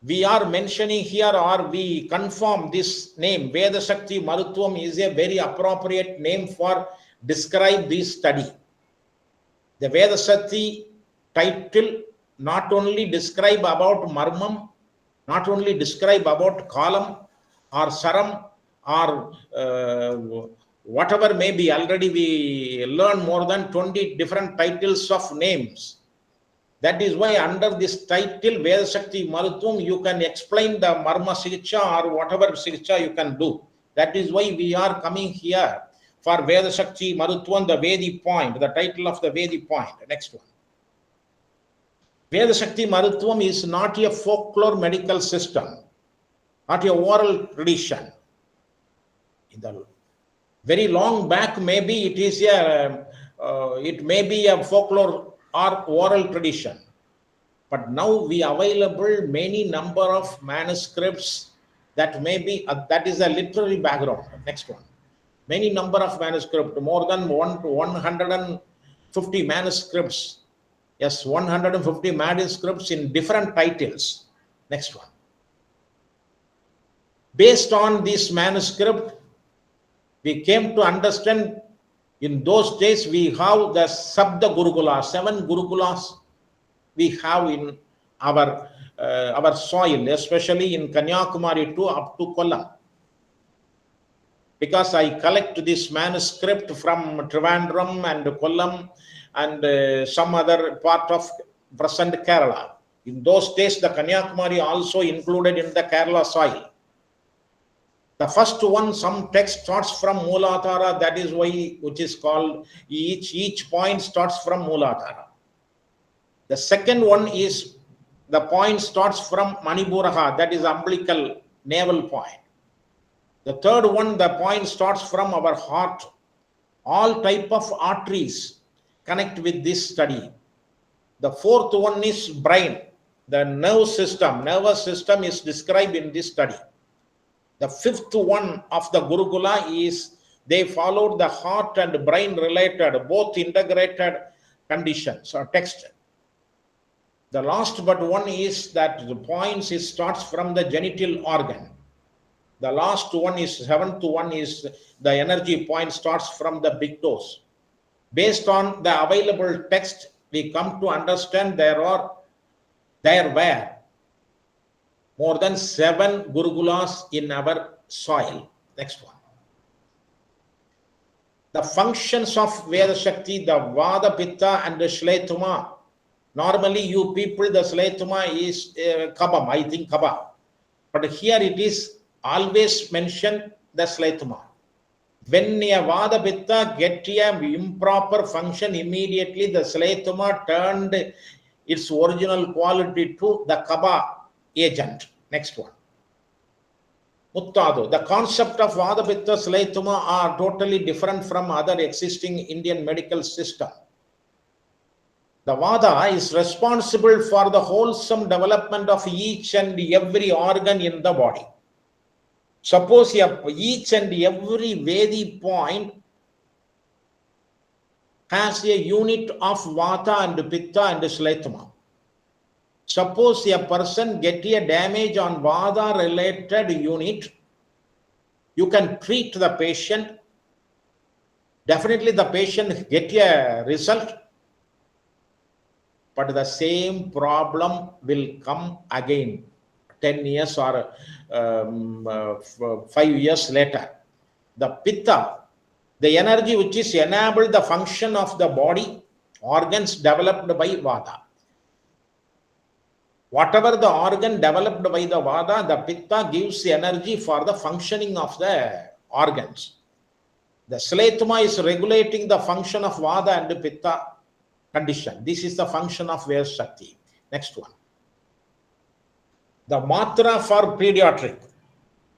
we are mentioning here, or we confirm this name, Veda Shakti Marutvam is a very appropriate name for describe this study. The Veda Shakti title not only describe about Marmam, not only describe about Kalam or Saram or whatever may be. Already we learned more than 20 different titles of names. That is why under this title, Veda Shakti Marutvam, you can explain the Marma Siksha or whatever Siksha you can do. That is why we are coming here for Veda Shakti Marutvam, the Vedi point, the title of the Vedi point. Next one. Veda Shakti Marutvam is not a folklore medical system, not a oral tradition. In the very long back, maybe it is it may be a folklore or oral tradition, but now we available many number of manuscripts that may be that is a literary background. Next one. Many number of manuscripts, more than 150 manuscripts. Yes, 150 manuscripts in different titles. Next one. Based on this manuscript, we came to understand in those days we have the Sabda Gurukulas, 7 Gurukulas we have in our soil, especially in Kanyakumari to up to Kollam. Because I collect this manuscript from Trivandrum and Kollam and some other part of present Kerala. In those days, the Kanyakumari also included in the Kerala soil. The first one, some text starts from Mooladhara, that is why, which is called, each point starts from Mooladhara. The second one is, the point starts from Manipuraha, that is umbilical navel point. The third one, the point starts from our heart. All type of arteries connect with this study. The fourth one is brain. The nervous system is described in this study. The fifth one of the Gurukula is they followed the heart and brain related, both integrated conditions or text. The last but one is that the points starts from the genital organ. The last one is, seventh one is the energy point starts from the big toes. Based on the available text, we come to understand there were more than 7 Gurukulas in our soil. Next one. The functions of Veda Shakti, the Vada, Pitta and the Shletuma. Normally you people, the Shletuma is Kabam, I think Kaba. But here it is always mentioned the Shletuma. When a Vada Pitta get an improper function, immediately the Shletuma turned its original quality to the Kaba agent. Next one. Muttadu. The concept of Vada, Pitta, Slaituma are totally different from other existing Indian medical system. The Vada is responsible for the wholesome development of each and every organ in the body. Suppose each and every Vedi point has a unit of Vata and Pitta and Slaituma. Suppose a person get a damage on Vata related unit, you can treat the patient. Definitely the patient get a result, but the same problem will come again 10 years or 5 years later. The Pitta, the energy which is enabled the function of the body, organs developed by Vata. Whatever the organ developed by the Vata, the Pitta gives the energy for the functioning of the organs. The Slaituma is regulating the function of Vata and Pitta condition. This is the function of Veda Shakti. Next one. The Matra for pediatric.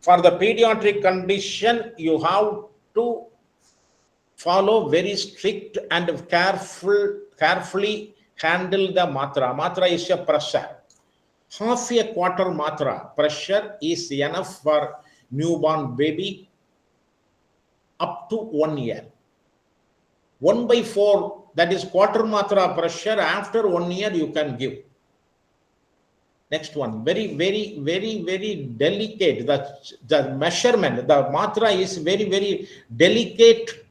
For the pediatric condition, you have to follow very strict and carefully handle the Matra. Matra is a pressure. Half a quarter Matra pressure is enough for newborn baby up to 1 year. 1/4, that is quarter Matra pressure, after 1 year you can give. Next one, very delicate. The measurement, the Matra is very delicate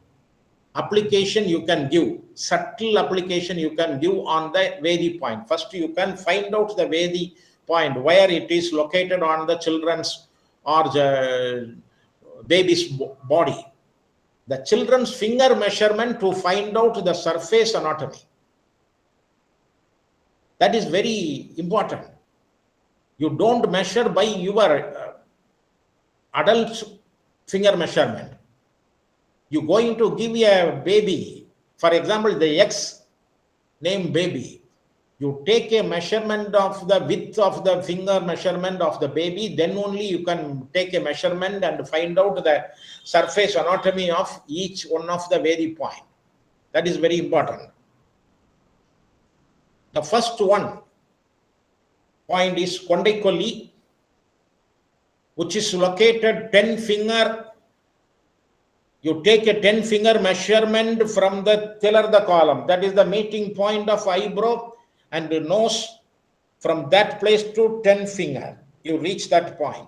application you can give, subtle application you can give on the Vedi point. First, you can find out the Vedi point, where it is located on the children's or the baby's body. The children's finger measurement to find out the surface anatomy. That is very important. You don't measure by your adult finger measurement. You're going to give a baby, for example, the X name baby. You take a measurement of the width of the finger measurement of the baby, then only you can take a measurement and find out the surface anatomy of each one of the Vedi point. That is very important. The first one point is Kondaikoli, which is located 10 finger. You take a 10 finger measurement from the tiller the column. That is the meeting point of eyebrow and the nose. From that place to 10 finger, you reach that point.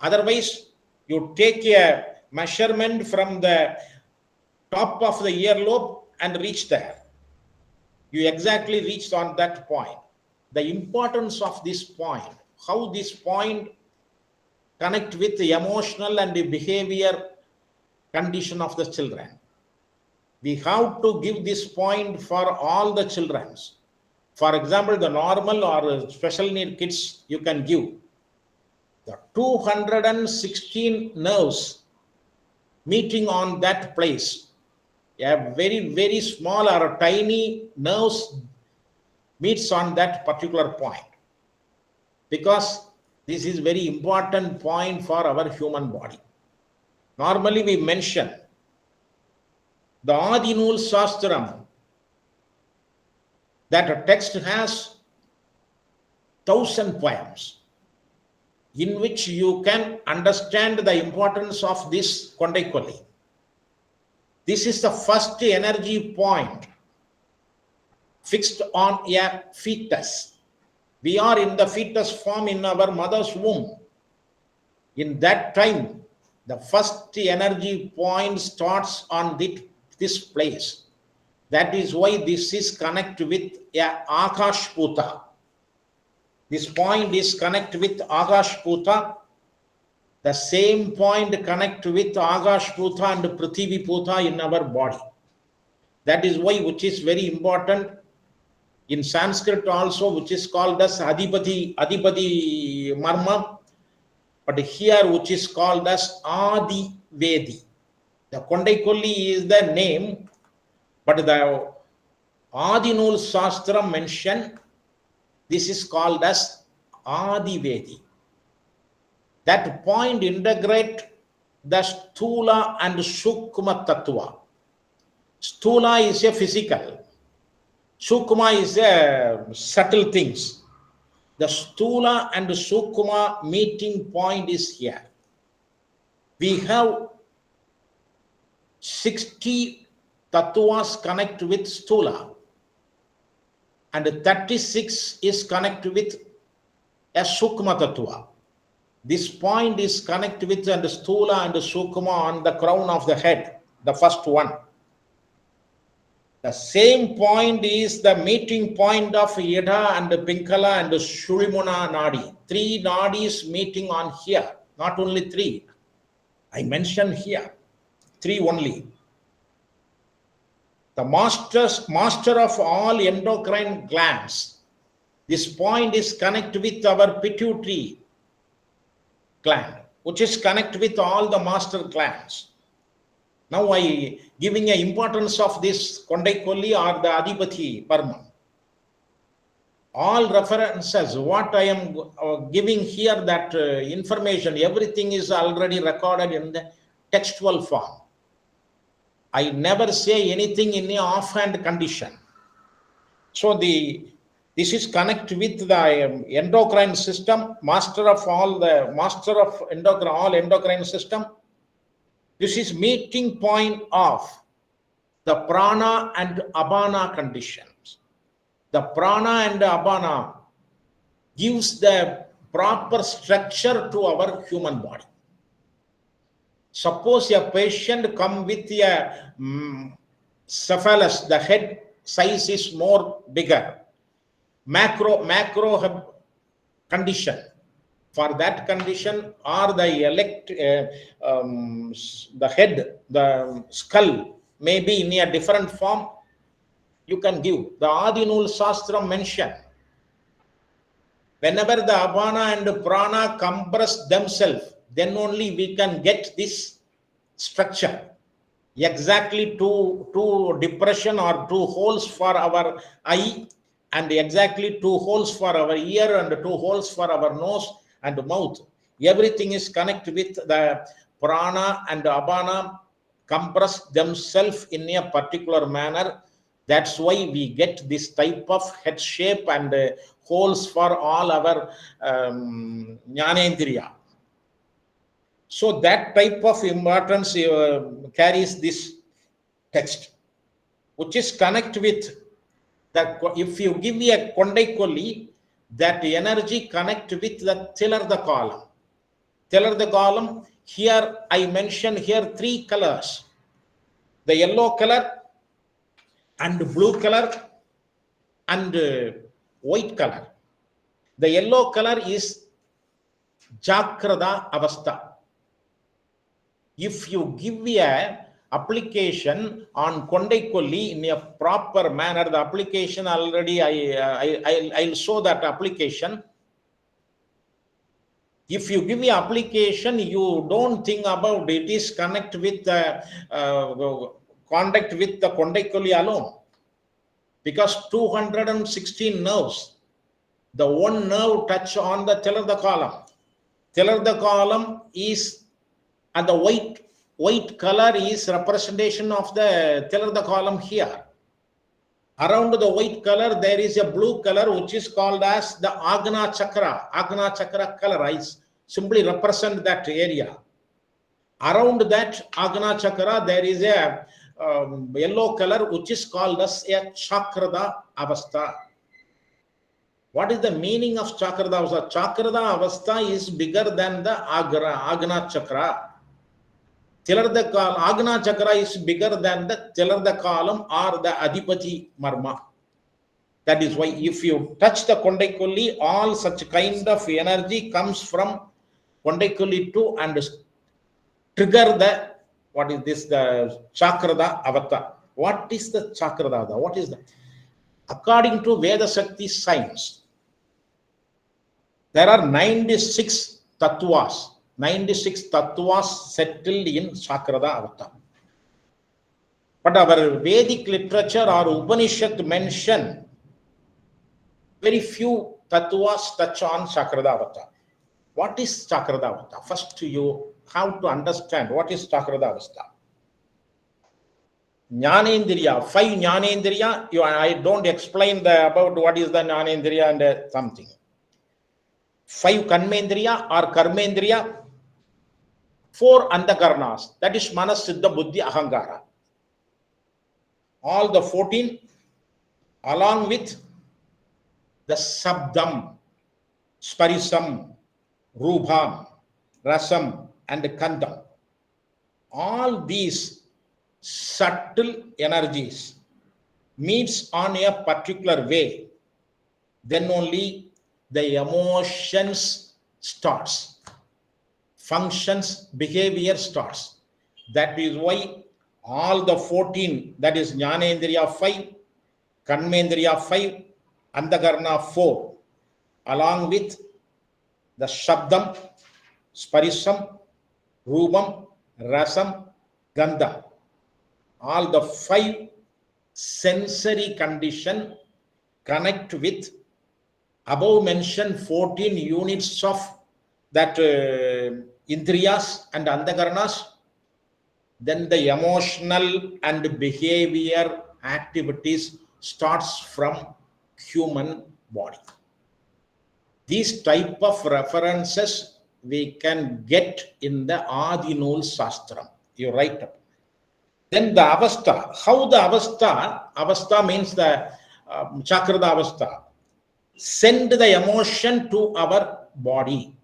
Otherwise, you take a measurement from the top of the earlobe and reach there. You exactly reached on that point. The importance of this point, how this point connect with the emotional and the behavior condition of the children. We have to give this point for all the children. For example, the normal or special need kids, you can give. The 216 nerves meeting on that place. A very small or tiny nerves meets on that particular point. Because this is very important point for our human body. Normally we mention the Adinul Shastram, that a text has 1,000 poems in which you can understand the importance of this Kondaikoli. This is the first energy point fixed on a fetus. We are in the fetus form in our mother's womb. In that time, the first energy point starts on this place. That is why this is connected with Akash Puta. This point is connected with Akash Puta. The same point connect with Akash Puta and Prithivi Puta in our body. That is why, which is very important in Sanskrit also, which is called as Adipati Marma, but here which is called as Adi Vedi. The Kondaikoli is the name, but the Adinul Shastra mention, this is called as Adi Vedi. That point integrate the Stula and Sukma Tattva. Stula is a physical. Sukma is a subtle things. The Stula and Sukma meeting point is here. We have 60 tattvas connect with Stula, and 36 is connect with a Sukma Tattva. This point is connect with and Stula and Sukma on the crown of the head, the first one. The same point is the meeting point of Yada and Pinkala and Shurimuna Nadi. 3 nadis meeting on here, not only 3. I mentioned here 3 only. The master of all endocrine glands. This point is connect with our pituitary gland, which is connect with all the master glands. Now I giving a importance of this Kondaikoli or the Adipati Parma. All references, what I am giving here, that information, everything is already recorded in the textual form. I never say anything in the offhand condition. So this is connect with the endocrine system, master of endocrine system. This is meeting point of the prana and abana conditions. The prana and abana gives the proper structure to our human body. Suppose a patient come with a cephalus, the head size is more bigger, macro condition. For that condition, or the head, the skull may be in a different form, you can give. The Adinul Shastra mention, whenever the abana and prana compress themselves, then only we can get this structure. Exactly two depression or 2 holes for our eye, and exactly 2 holes for our ear, and 2 holes for our nose and mouth. Everything is connected with the prana and abana compress themselves in a particular manner. That's why we get this type of head shape and holes for all our jnanendriya. So that type of importance carries this text, which is connect with that. If you give me a Kondaikoli, that energy connect with the Tilarda column. Tilarda column, here I mention here 3 colors. The yellow color and blue color and white color. The yellow color is Jagrada Avastha. If you give a application on Kondaikoli in a proper manner, the application already I'll show that application. If you give me application, you don't think about it is connect with contact with the Kondaikoli alone, because 216 nerves, the one nerve touch on the Tilarda column. Tilarda column is, and the white color is representation of the Tilarda column here. Around the white color, there is a blue color which is called as the Agna Chakra. Agna Chakra color, I simply represent that area. Around that Agna Chakra, there is a yellow color which is called as a Chakrada Avastha. What is the meaning of Chakrada Avastha? Chakrada Avastha is bigger than the Agna Chakra. Tilarda Agna Chakra is bigger than the Tilarda column or the Adipati Marma. That is why if you touch the Kondaikoli, all such kind of energy comes from Kondaikoli 2 and trigger the, what is this, the Chakrada Avata. What is the Chakrada? What is that? According to Veda Shakti science, there are 96 tattvas. 96 tattvas settled in Chakrada Avata. But our Vedic literature or Upanishad mention very few tattvas touch on Chakrada Avata. What is Chakradavasta? First, you have to understand what is Chakradavasta. Jnanendriya, 5 Jnanendriya, I don't explain about what is the Jnanendriya and something. 5 Kanmendriya or Karmendriya, 4 Antakarnas, that is Manas, Siddha, Buddhi, Ahankara. All the 14 along with the Sabdam, Sparisam, Rubham, Rasam and Kandam. All these subtle energies meets on a particular way, then only the emotions starts, functions, behavior starts. That is why all the 14, that is Jnanendriya 5, Kanmendriya 5, Antakarna 4, along with the Shabdam, Sparisam, Rubam, Rasam, Gandham. All the 5 sensory condition connect with above mentioned 14 units of that Indriyas and Antakarnas. Then the emotional and behavior activities starts from human body. These type of references we can get in the Adinul Sastram. You write up. Then the Avastha. How the Avastha? Avastha means the Chakrada Avastha. Send the emotion to our body.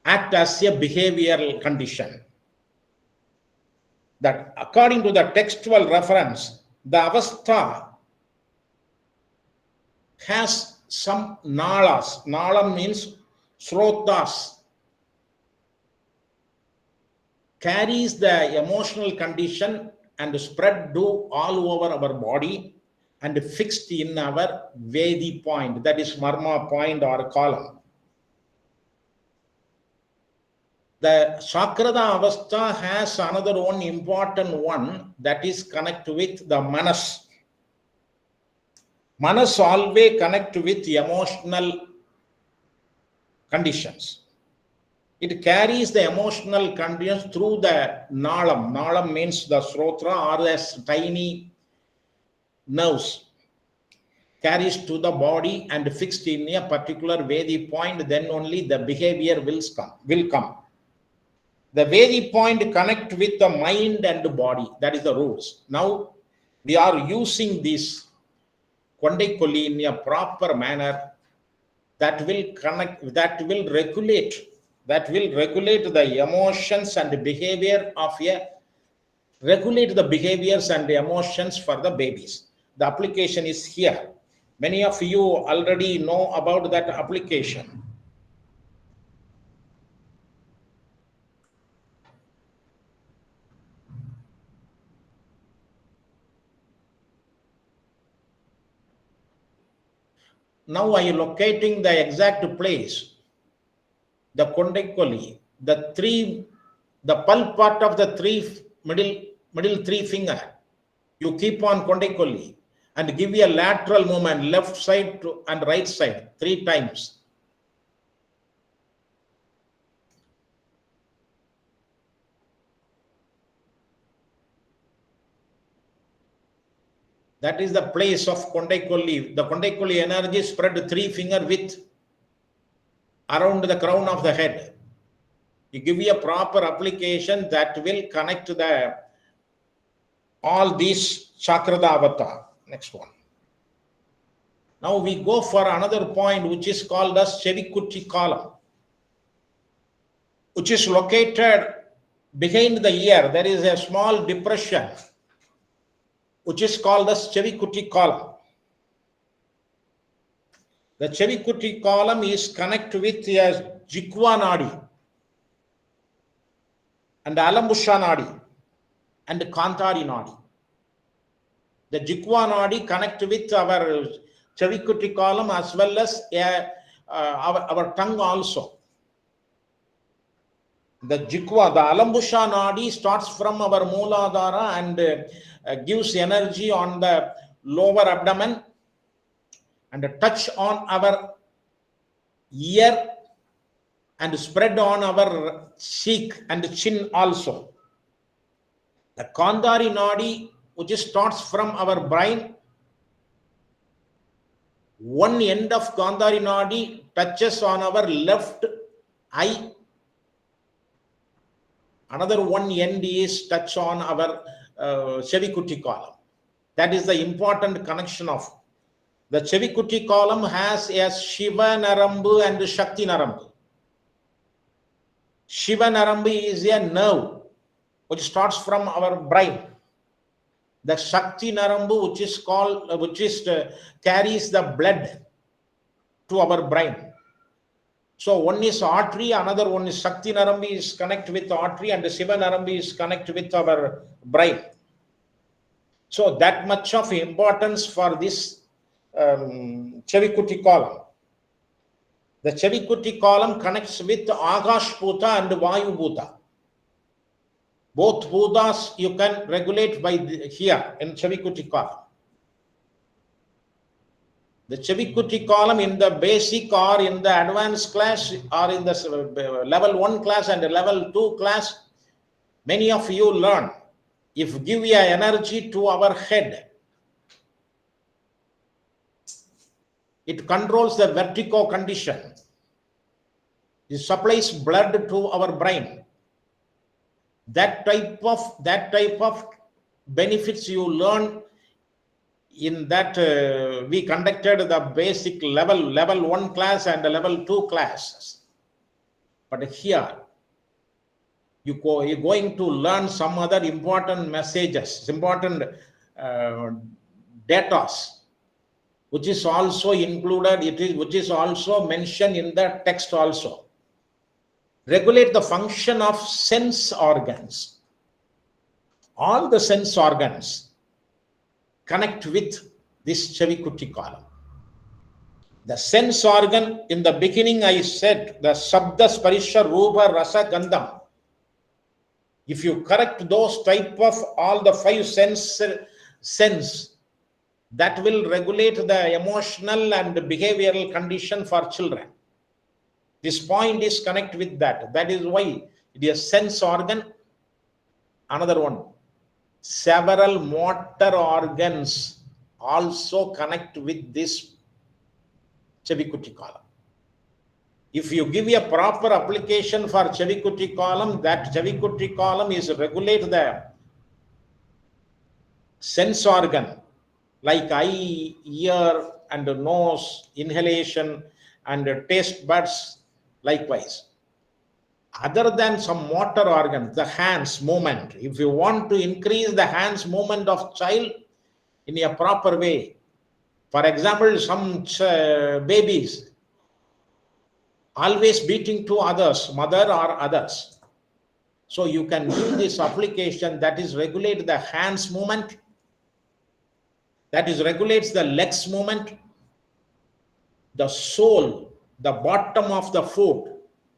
Act as a behavioral condition. That according to the textual reference, the Avastha has some nalas. Nala means srotas. Carries the emotional condition and spread to all over our body and fixed in our Vedi point, that is Marma point or column. The Chakrada Avastha has another one important one, that is connect with the Manas. Manas always connect with emotional conditions. It carries the emotional conditions through the Nalam. Nalam means the Srotra or as tiny nerves. Carries to the body and fixed in a particular Vedi point, then only the behavior will come. The Vedi point connect with the mind and the body. That is the rules. Now we are using this Kondaikoli in a proper manner that will connect, that will regulate the emotions and behavior of regulate the behaviors and the emotions for the babies. The application is here. Many of you already know about that application. Now I am locating the exact place, the Kondaikoli, the pulp part of the middle 3 finger. You keep on Kondaikoli and give a lateral movement, left side and right side 3 times. That is the place of Kondaikoli. The Kondaikoli energy spread 3 finger width around the crown of the head. You give a proper application that will connect all these Chakrada Avastha. Next one. Now we go for another point which is called as Chevikutti column, which is located behind the ear. There is a small depression which is called as Chevikutti column. The Chevikutti column is connected with a Jikva Nadi and Alambusha Nadi and Kantari Nadi. The Jikva Nadi connect with our Chevikutti column as well as our tongue also. The Jikva, the Alambusha Nadi starts from our Mooladhara and gives energy on the lower abdomen and touch on our ear and spread on our cheek and chin also. The Kandari Nadi, which starts from our brain, one end of Kandari Nadi touches on our left eye. Another one end is touch on our Chevikuti column. That is the important connection of the Chevikuti column. Has a Shiva Narambu and Shakti Narambu. Shiva Narambu is a nerve which starts from our brain. The Shakti Narambu, carries the blood to our brain. So one is artery, another one is Shakti Narambi is connect with artery, and the Shiva Narambi is connect with our brain. So that much of importance for this Chevikuti column. The Chevikuti column connects with Agash Bhuta and Vayu Bhuta. Both Bhutas you can regulate by here in Chevikuti column. The Chevikuti column in the basic or in the advanced class or in the level 1 class and the level 2 class, many of you learn. If give a energy to our head, it controls the vertigo condition. It supplies blood to our brain. That type of benefits you learn in that we conducted the basic level 1 class and the level 2 classes. But here you're going to learn some other important messages, important data, which is also included, which is also mentioned in the text also. Regulate the function of sense organs. All the sense organs connect with this Chevikuti column. The sense organ, in the beginning I said, the Shabda, Sparisha, Rupa, Rasa, Gandham. If you correct those type of all the 5 sense, that will regulate the emotional and behavioral condition for children. This point is connect with that. That is why it is sense organ. Another one, several motor organs also connect with this Chevikuti column. If you give a proper application for Chevikuti column, that Chevikuti column is regulate the sense organ like eye, ear and nose, inhalation and taste buds likewise. Other than some motor organs, the hands movement, if you want to increase the hands movement of child in a proper way, for example, some babies always beating to others, mother or others. So you can do this application that is regulate the hands movement, that is regulates the legs movement, the sole, the bottom of the foot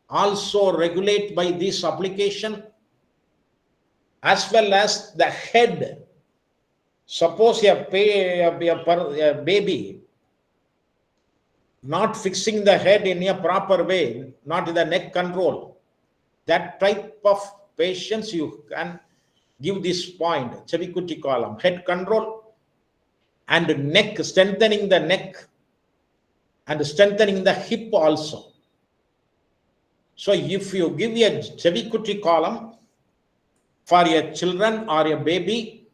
also regulate by this application, as well as the head. Suppose a baby not fixing the head in a proper way, not the neck control, that type of patients you can give this point, Chevikuti column, head control and neck, strengthening the neck and strengthening the hip also. So if you give a Chevikuti column for a children or a baby,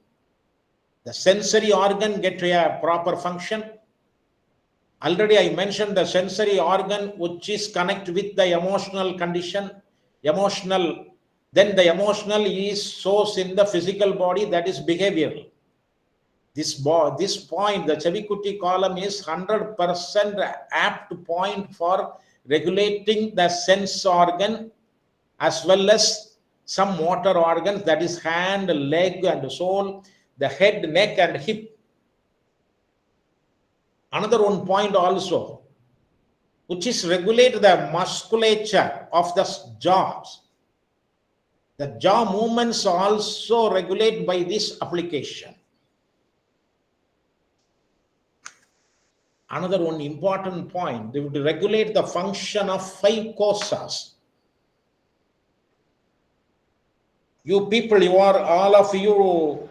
the sensory organ get a proper function. Already I mentioned the sensory organ which is connect with the emotional condition, emotional, then the emotional is source in the physical body, that is behavioral. This point, the Chevikuti column is 100% apt point for regulating the sense organ as well as some motor organs, that is hand, leg and soul, the head, neck and hip. Another one point also, which is regulate the musculature of the jaws. The jaw movements also regulate by this application. another one important point, they would regulate the function of 5 kosas. You people, you are all of you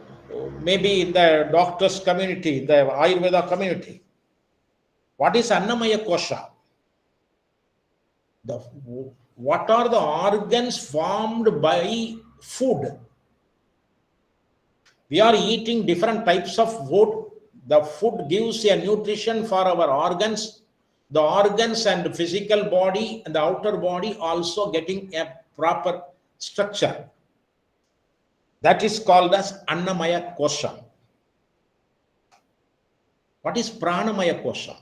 maybe in the doctors community, the Ayurveda community. What is Annamaya kosha? What are the organs formed by food? We are eating different types of food. The food gives a nutrition for our organs. The organs and physical body and the outer body also getting a proper structure. That is called as Annamaya kosha. What is Pranamaya kosha?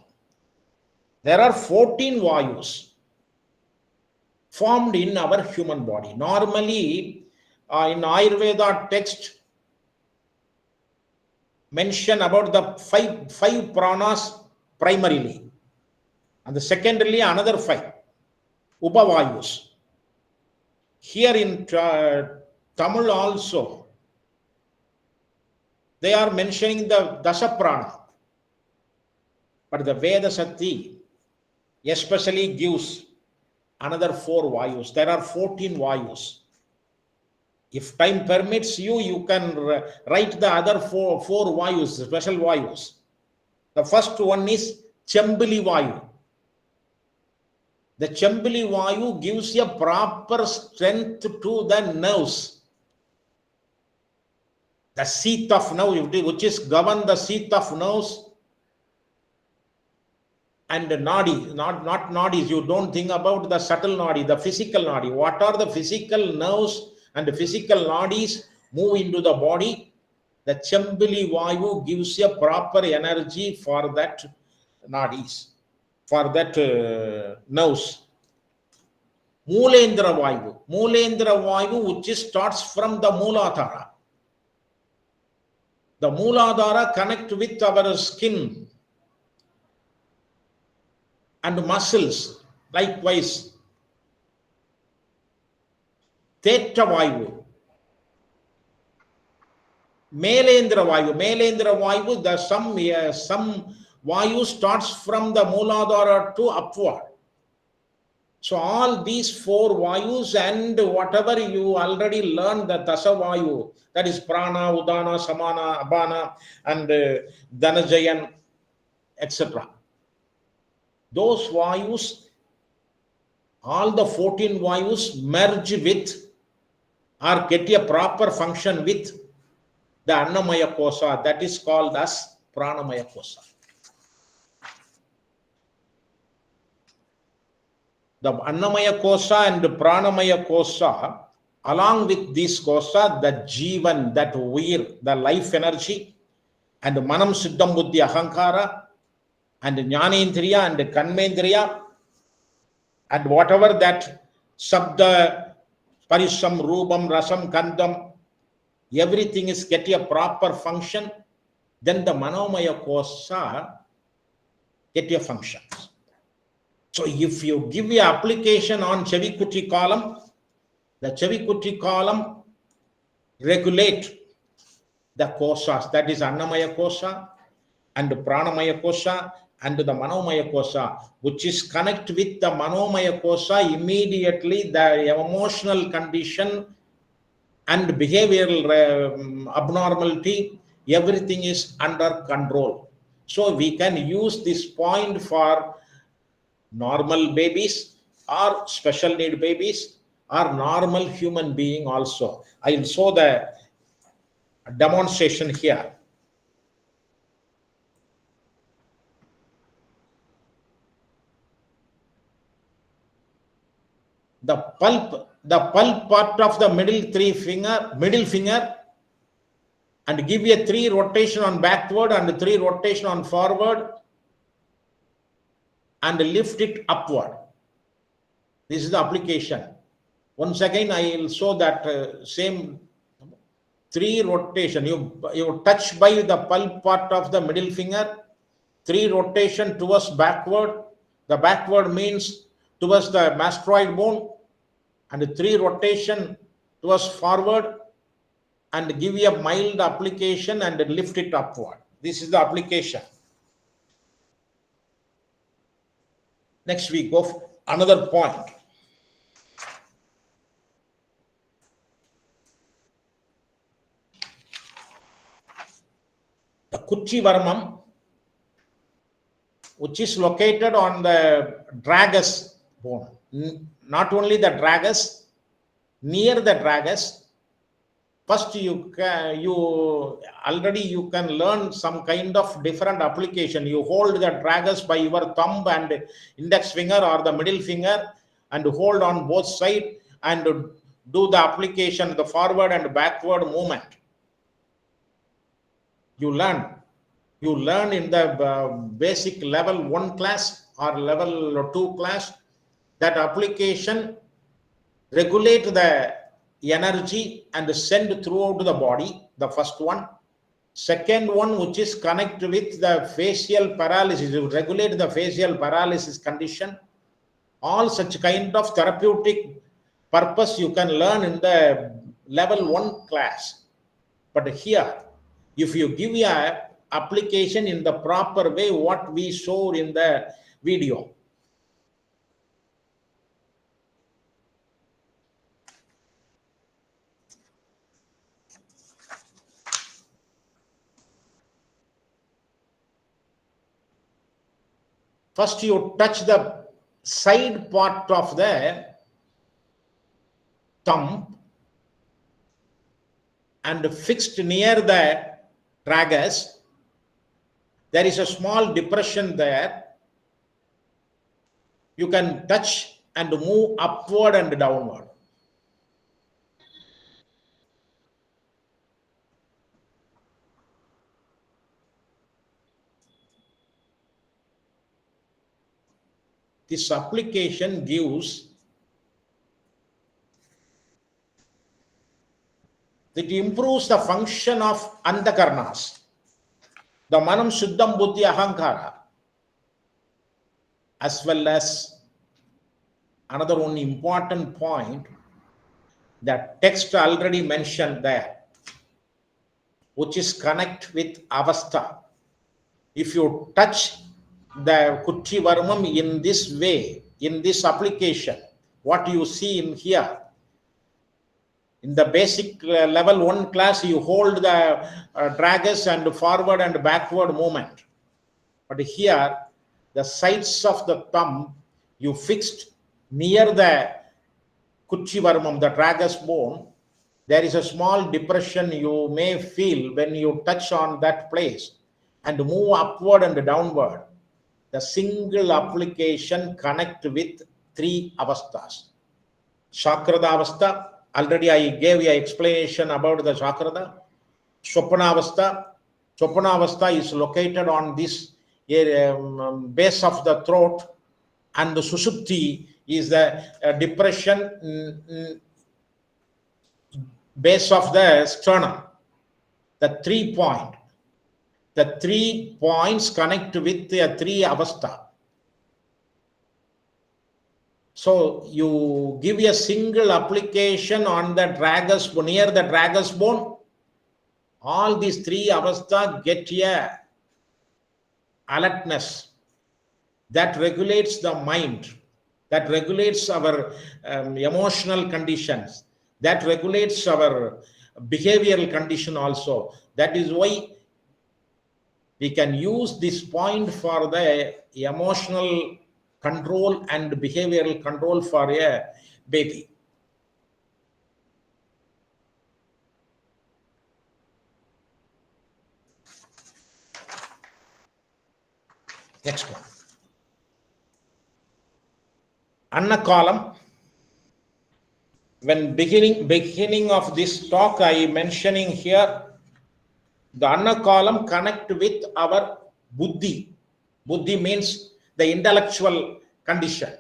There are 14 vayus formed in our human body. Normally, in Ayurveda text, mention about the five pranas primarily, and the secondarily another 5 upavayus. Here in Tamil also, they are mentioning the dasa prana, but the Veda Shakti especially gives another 4 vayus. There are 14 vayus. If time permits you, you can write the other four vayus, special vayus. The first one is Chambili Vayu. The Chambili Vayu gives a proper strength to the nerves. The seat of nerve, which is govern the seat of nerves and the nadi, not nadis. You don't think about the subtle nadi, the physical nadi. What are the physical nerves and the physical nadis move into the body? The Chambili Vayu gives a proper energy for that nadis, for that nerves. Mulendra Vayu, which starts from the Mooladhara. The Mooladhara connect with our skin and muscles. Likewise, Theta Vayu. Melendra Vayu, the some Vayu starts from the Mooladhara to upward. So all these 4 Vayus and whatever you already learned, the Dasa Vayu, that is Prana, Udana, Samana, Abana, and Dhanajayan, etc. Those Vayus, all the 14 Vayus merge with or get a proper function with the Annamaya kosha, that is called as Pranamaya kosha. The Annamaya kosha and the Pranamaya kosha, along with this kosha, the Jivan, that Veer, the life energy, and Manam Siddham Buddhi Ahankara, and Jnanendriya and Kanmendriya, and whatever that Sabda, Parisham, Rubam, Rasam, Kandam, everything is getting a proper function, then the Manomaya kosha get a function. So if you give a application on Chavikuti column, the Chavikuti column regulate the koshas, that is Annamaya kosha and Pranamaya kosha and the Manomaya kosha, which is connect with the Manomaya kosha. Immediately the emotional condition and behavioral abnormality, everything is under control. So we can use this point for normal babies or special need babies or normal human being also. I will show the demonstration here. The pulp part of the middle finger, and give a 3 rotation on backward and 3 rotation on forward, and lift it upward. This is the application. Once again, I will show that same 3 rotation. You touch by the pulp part of the middle finger, 3 rotation towards backward. The backward means towards the mastoid bone, and 3 rotation towards forward, and give a mild application and lift it upward. This is the application. Next we go for another point. The Kuchi Varmam, which is located on the tragus bone. Not only the tragus, near the tragus. First, you can learn some kind of different application. You hold the tragus by your thumb and index finger or the middle finger and hold on both sides and do the application, the forward and backward movement. You learn in the basic level 1 class or level 2 class. That application regulate the energy and send throughout the body, the first one. Second one, which is connect with the facial paralysis, you regulate the facial paralysis condition. All such kind of therapeutic purpose you can learn in the level 1 class. But here, if you give a application in the proper way, what we showed in the video, first you touch the side part of the thumb and fixed near the tragus. There is a small depression there. You can touch and move upward and downward. This application gives, it improves the function of antakarnas, the manam, shuddham, buddhi, ahankara, as well as another one important point that text already mentioned there, which is connect with avastha. If you touch the Kuchi Varmam in this way, in this application, what you see in here, in the basic level 1 class, you hold the tragus and forward and backward movement. But here, the sides of the thumb, you fixed near the Kuchi Varmam, the tragus bone. There is a small depression you may feel when you touch on that place and move upward and downward. The single application connect with 3 avasthas. Shakrada avastha, already I gave you an explanation about the Shakrada. Swapana avastha is located on this base of the throat, and the Sushupti is the depression base of the sternum. The 3 points connect with the 3 avastha. So you give a single application on the tragus, near the tragus bone. All these 3 avastha get a alertness that regulates the mind, that regulates our emotional conditions, that regulates our behavioral condition also. That is why we can use this point for the emotional control and behavioral control for a baby. Next one. Anna column. When beginning of this talk, I mentioning here, the Anna column connect with our buddhi. Buddhi means the intellectual condition.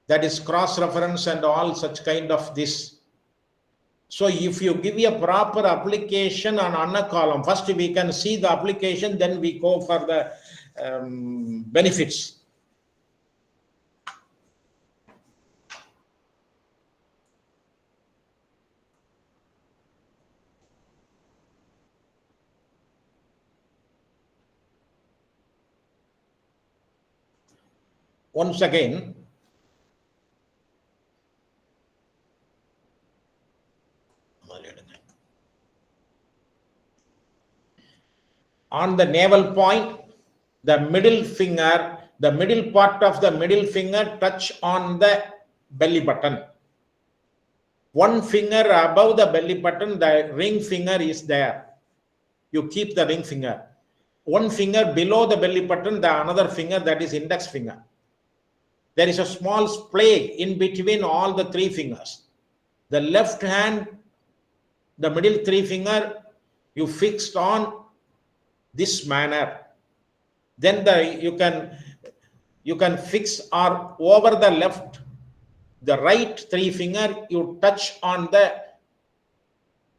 That is cross-reference and all such kind of this. So if you give a proper application on Anna column, first we can see the application, then we go for the benefits. once again. On the navel point, the middle finger, the middle part of the middle finger touch on the belly button. One finger above the belly button, the ring finger is there. You keep the ring finger. One finger below the belly button, the another finger, that is index finger. There is a small splay in between all the three fingers. The left hand, the middle three finger, you fixed on this manner. Then you can fix or over the left, the right three finger, you touch on the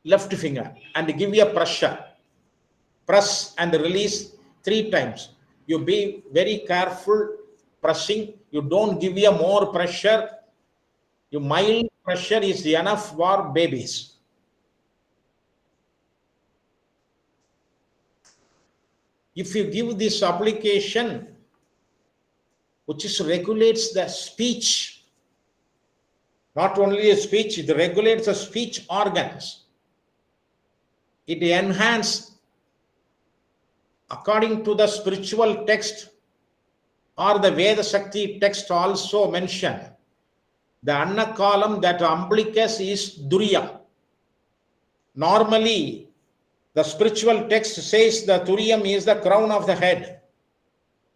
left finger and give you a pressure. Press and release 3 times. You be very careful pressing. You don't give you more pressure. Your mild pressure is enough for babies. If you give this application, which is regulates the speech, not only the speech, it regulates the speech organs. It enhances, according to the spiritual text or the Veda Shakti text also mentioned, the Annakalam, that umbilicus is Durya. Normally, the spiritual text says the Turiyam is the crown of the head.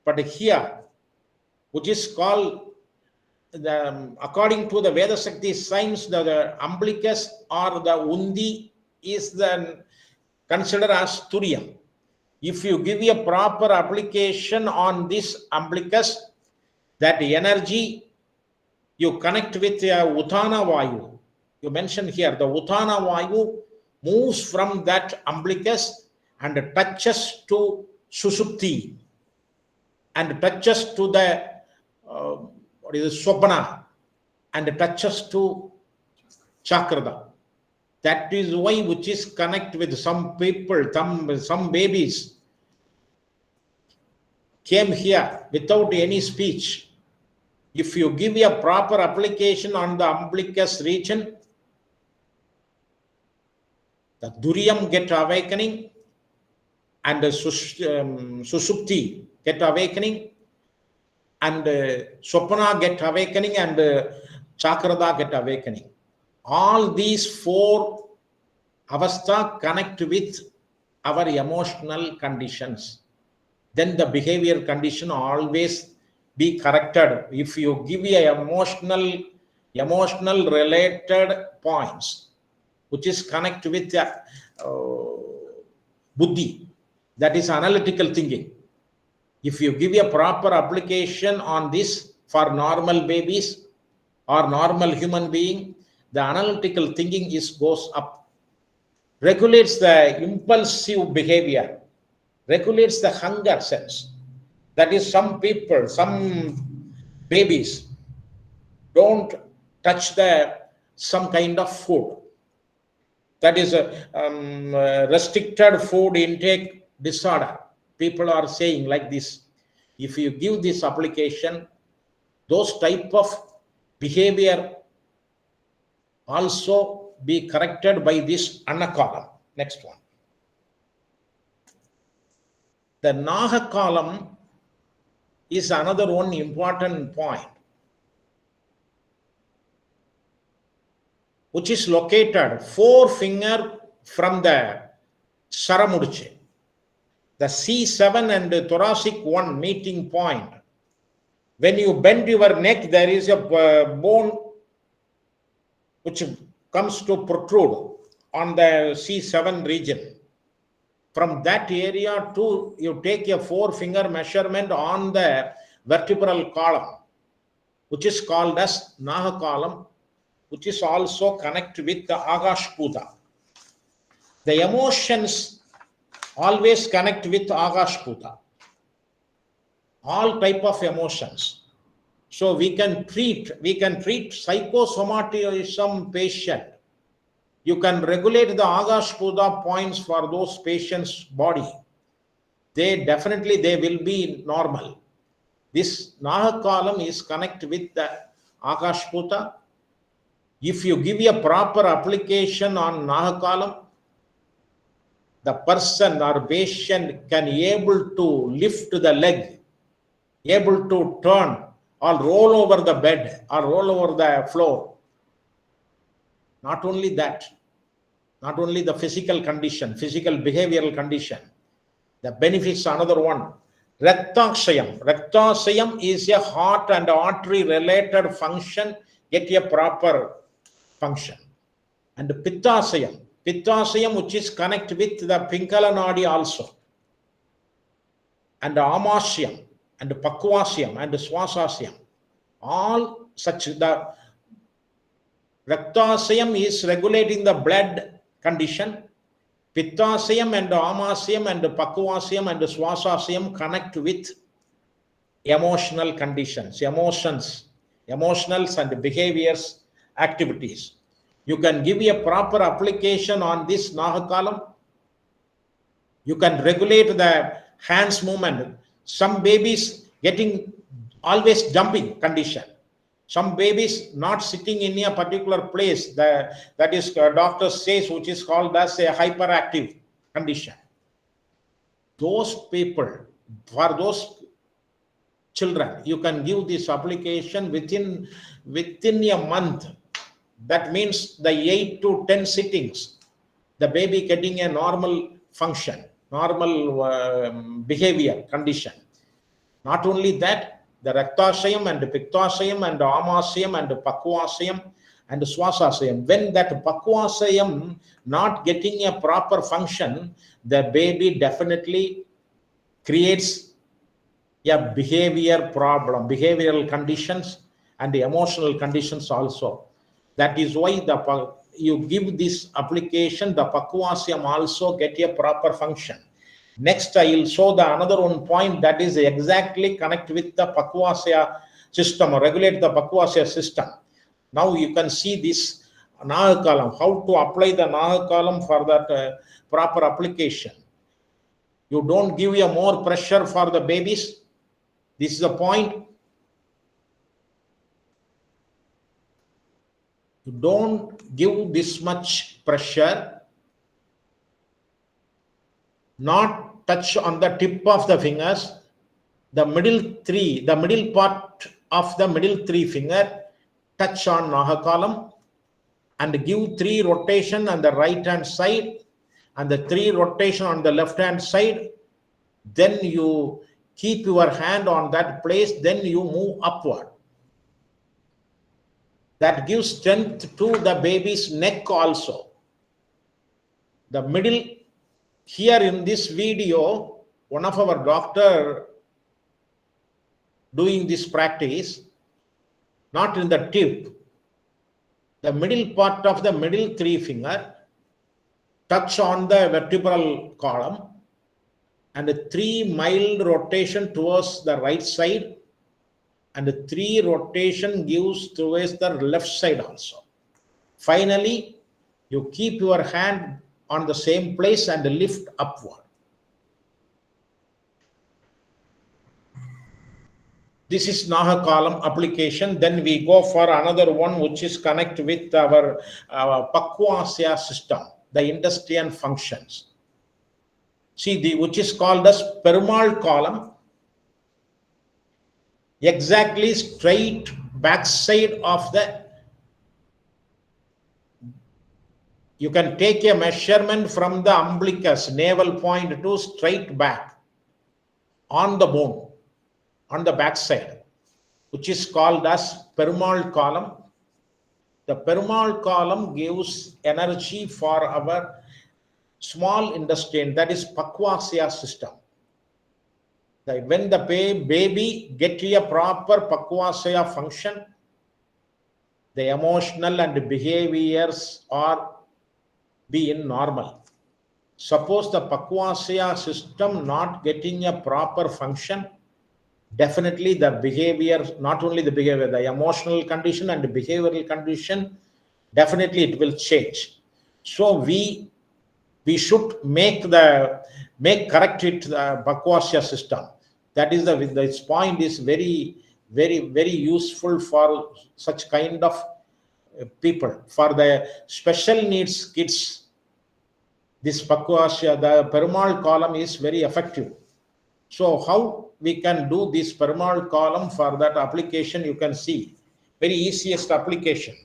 But here, which is called, according to the Veda Shakti science, the umbilicus or the Undi is then considered as Turiyam. If you give a proper application on this umbilicus, that energy, you connect with Uttana Vayu. You mentioned here, the Uttana Vayu moves from that umbilicus and touches to Susupti and touches to the Swapana and touches to Chakrada. That is why, which is connect with some people, some babies came here without any speech. If you give a proper application on the umbilicus region, the Duriyam get awakening and the Susupti get awakening and Swapana get awakening and Chakrada get awakening. All these 4 avastha connect with our emotional conditions. Then the behavior condition always be corrected. If you give a emotional related points, which is connect with buddhi, that is analytical thinking. If you give a proper application on this for normal babies or normal human being, the analytical thinking goes up, regulates the impulsive behavior, regulates the hunger sense. That is, some people, some babies don't touch some kind of food. That is a restricted food intake disorder. People are saying like this. If you give this application, those type of behavior also be corrected by this Annakalam. Next one. The Nahakalam is another one important point, which is located 4 finger from the Saramudiche. The C7 and the thoracic 1 meeting point. When you bend your neck, there is a bone which comes to protrude on the C7 region. From that area to, you take a 4 finger measurement on the vertebral column, which is called as Naha column, which is also connected with the Agash Puta. The emotions always connect with Agash Puta. All type of emotions. So we can treat psychosomatism patient. You can regulate the Agash Puta points for those patients' body. They will be normal. This Nahakalam is connected with the Akashputa. If you give a proper application on Nahakalam, the person or patient can able to lift the leg, able to turn or roll over the bed or roll over the floor. Not only that, not only the physical condition, physical behavioral condition, the benefits another one. Raktakshayam. Raktakshayam is a heart and artery related function, get a proper function. And Pittasayam. Pittasayam, which is connected with the Pingala Nadi also. And Amasyam, and Pakwasyam, and Swasasyam. All such, the Raktasayam is regulating the blood condition. Pittasayam and Amasyam and Pakwasyam and Swasasyam connect with emotional conditions, emotions, emotionals and behaviors, activities. You can give a proper application on this Nahakalam. You can regulate the hands movement. Some babies getting always jumping condition. Some babies not sitting in a particular place, that is doctor says, which is called as a hyperactive condition. Those people, for those children, you can give this application within a month. That means the 8 to 10 sittings, the baby getting a normal function, normal behavior condition. Not only that, the Raktasayam and the Pittasayam and the Amasyam and the Pakwasyam and the Swasasayam. When that Pakwasyam not getting a proper function, the baby definitely creates a behavior problem, behavioral conditions and the emotional conditions also. That is why you give this application, the Pakwasyam also get a proper function. Next, I will show the another one point that is exactly connect with the Pakwasya system, or regulate the Pakwasya system. Now you can see this Nahakalam, how to apply the Nahakalam for that proper application. You don't give a more pressure for the babies. This is the point. You don't give this much pressure. Not touch on the tip of the fingers, the middle part of the middle three finger, touch on Nahakalam and give 3 rotation on the right hand side and the 3 rotation on the left hand side. Then you keep your hand on that place, then you move upward. That gives strength to the baby's neck also. The middle. Here in this video, one of our doctor doing this practice, not in the tip, the middle part of the middle 3 finger, touch on the vertebral column and 3 mild rotation towards the right side and 3 rotation gives towards the left side also. Finally, you keep your hand on the same place and lift upward. This is Nahakalam application. Then we go for another one which is connect with our Pakwasya system, the intestine functions. See, which is called as Perumal column. Exactly straight backside of the. You can take a measurement from the umbilicus, navel point to straight back on the bone, on the back side, which is called as Perumal column. The Perumal column gives energy for our small intestine, that is Pakwasya system. When the baby get a proper Pakwasya function, the emotional and behaviors are being normal. Suppose the Pakwasya system not getting a proper function, definitely the behavior, not only the behavior, the emotional condition and the behavioral condition, definitely it will change. So we should make correct it, the Pakwasya system. That is this point is very, very useful for such kind of people. For the special needs kids, this Pakwasya, the Perumal column is very effective. So how we can do this Perumal column? For that application, you can see very easiest application.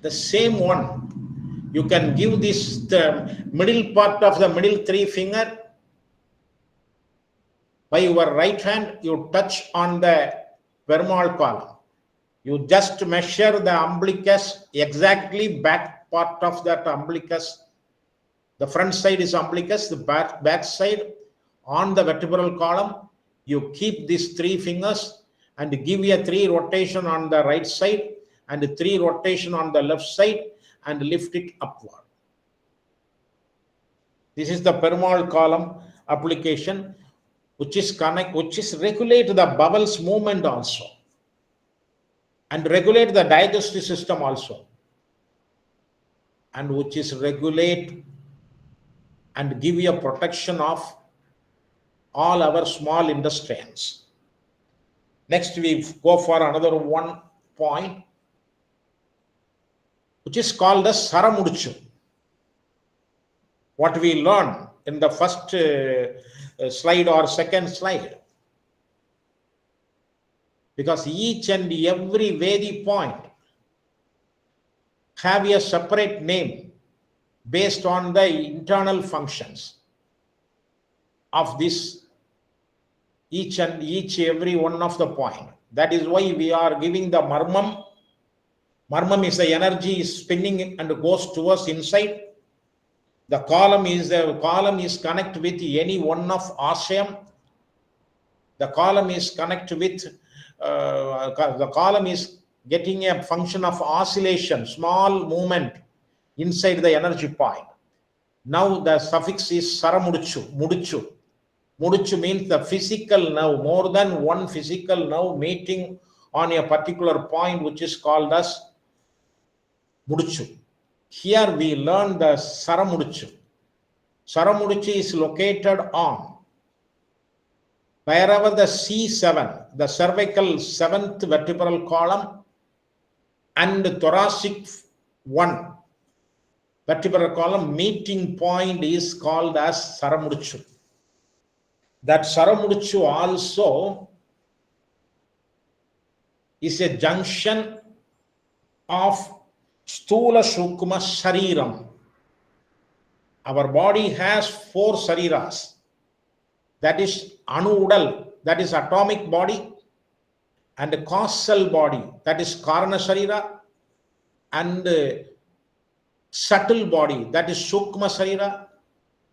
The same one, you can give this the middle part of the middle three finger. By your right hand, you touch on the Perumal column. You just measure the umbilicus, exactly back part of that umbilicus. The front side is umbilicus, the back side on the vertebral column. You keep these three fingers and give a 3 rotation on the right side and 3 rotation on the left side and lift it upward. This is the Perumal column application, which is regulate the bowels movement also, and regulate the digestive system also, and which is regulate and give you a protection of all our small intestines. Next, we go for another one point, which is called as Saramudichu. What we learned in the first slide or second slide. Because each and every Vedi point have a separate name based on the internal functions of this every one of the point. That is why we are giving the marmam. Marmam is the energy is spinning and goes towards inside. The column is connect with any one of ashayam. The column is connect with the column is getting a function of oscillation, small movement inside the energy point. Now the suffix is Saramudichu, Mudichu. Mudichu means the physical nerve, more than one physical nerve meeting on a particular point, which is called as Mudichu. Here we learn the Saramudichu. Saramudichu is located on wherever the C7, the cervical 7th vertebral column, and the thoracic 1 vertebral column meeting point is called as Saramudichu. That Saramudichu also is a junction of Stula Shukma Shariram. Our body has 4 Shariras. That is Anu Udal, that is atomic body, and the causal body, that is Karana Sharira, and subtle body, that is Shukma Sharira,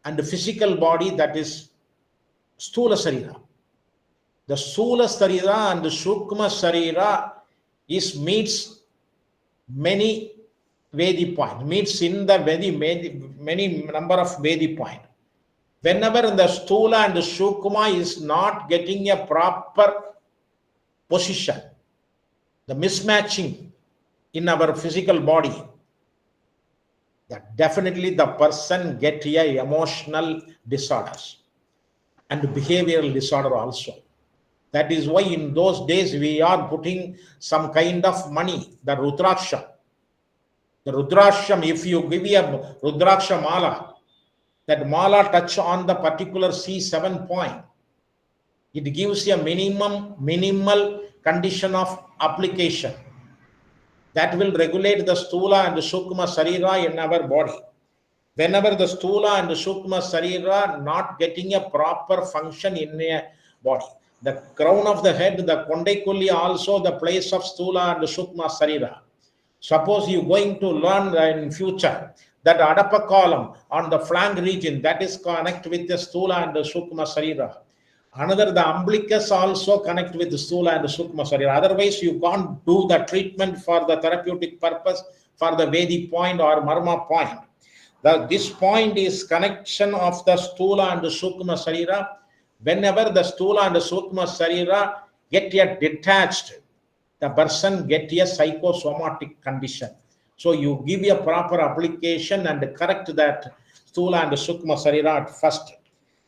and the physical body, that is Stula Sharira. The Stula Sharira and the Shukma Sharira meets many Vedi points, meets in the many number of Vedi points. Whenever the Stula and the Shukma is not getting a proper position, the mismatching in our physical body, that definitely the person get a emotional disorders and behavioral disorder also. That is why in those days we are putting some kind of money, the Rudraksha. The Rudraksham, if you give a Rudraksha mala, that mala touch on the particular C7 point, it gives a minimal condition of application that will regulate the Stula and the Shukma Sarira in our body. Whenever the Stula and the Shukma Sarira not getting a proper function in a body, the crown of the head, the Kondaikuli also the place of Stula and the Shukma Sarira. Suppose you going to learn in future that Adapa column on the flank region, that is connect with the Stula and the Shukma Sarira. Another, the umbilicus also connect with the Stula and the Shukma Sarira. Otherwise, you can't do the treatment for the therapeutic purpose for the Vedi point or Marma point. This point is connection of the Stula and the Shukma Sarira. Whenever the Stula and the Shukma Sarira get detached, the person get a psychosomatic condition. So you give a proper application and correct that Stula and Sukma Sarira at first.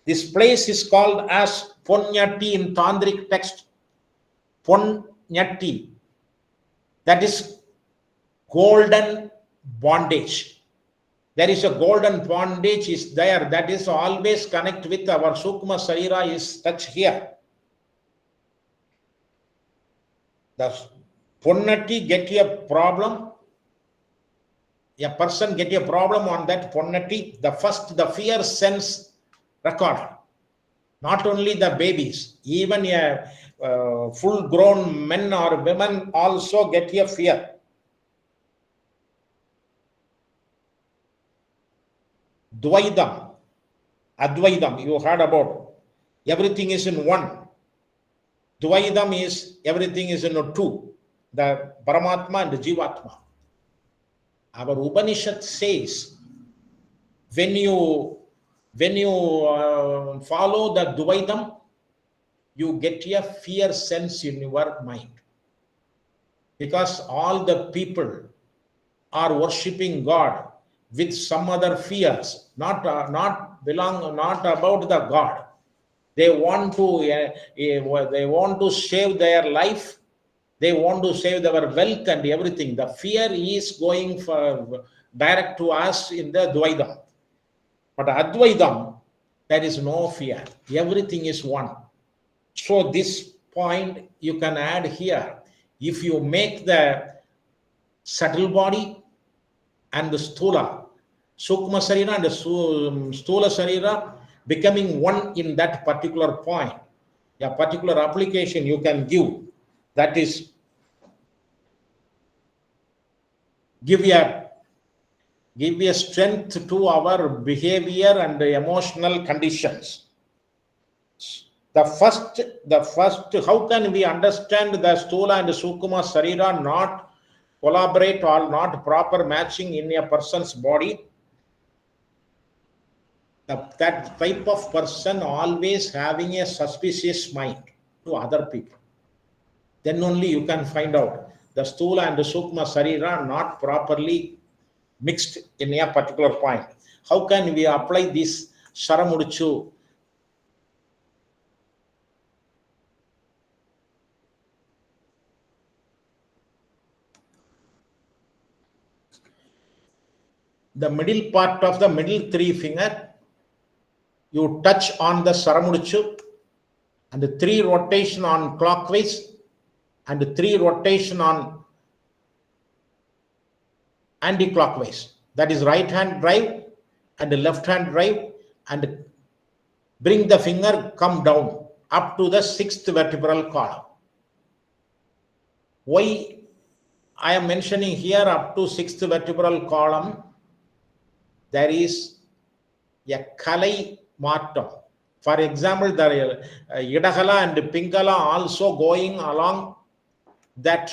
This place is called as Ponyati in Tantric text. Ponyati. That is golden bondage. There is a golden bondage is there. That is always connect with our Sukma Sarira is touch here. The Ponnati get a problem. A person get a problem on that Ponnati. The fear sense record. Not only the babies, even a full-grown men or women also get a fear. Dvaidam, Advaidam, you heard about. Everything is in one. Dvaidam is everything is in a two. The Paramatma and the Jivatma. Our Upanishad says, when you follow the Dvaidam, you get a fear sense in your mind. Because all the people are worshipping God with some other fears, not about the God. They want to save their life. They want to save their wealth and everything. The fear is going for direct to us in the Dvaidam. But Advaidam, there is no fear. Everything is one. So this point you can add here. If you make the subtle body and the Stula, Sukma Sarira and the Stula Sarira becoming one in that particular point, a particular application you can give, that is give a strength to our behavior and emotional conditions. The first, how can we understand the Stula and the Sukma Sarira not collaborate or not proper matching in a person's body? That type of person always having a suspicious mind to other people. Then only you can find out the Stula and the Sukma Sarira not properly mixed in a particular point. How can we apply this Sharamudichu? The middle part of the middle three finger, you touch on the Sharamudichu and the 3 rotation on clockwise and the 3 rotation on anti-clockwise. That is right hand drive and the left hand drive, and bring the finger, come down up to the 6th vertebral column. Why I am mentioning here up to 6th vertebral column? There is a Kalai Martam. For example, the Yadakala and Pingala also going along that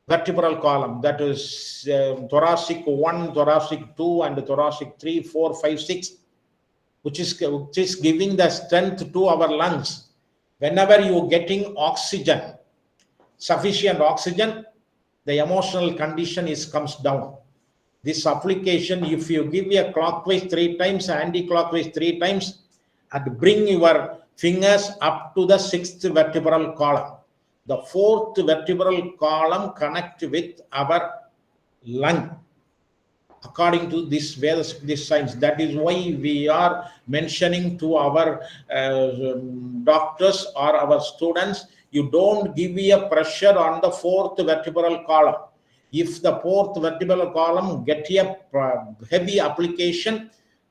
vertebral column, that is thoracic 1, thoracic 2 and thoracic 3, 4, 5, 6, which is giving the strength to our lungs. Whenever you are getting oxygen, sufficient oxygen, the emotional condition comes down. This application, if you give a clockwise 3 times, anti-clockwise 3 times, and bring your fingers up to the 6th vertebral column. The 4th vertebral column connect with our lung. According to this science, that is why we are mentioning to our doctors or our students, you don't give a pressure on the 4th vertebral column. If the 4th vertebral column get a heavy application,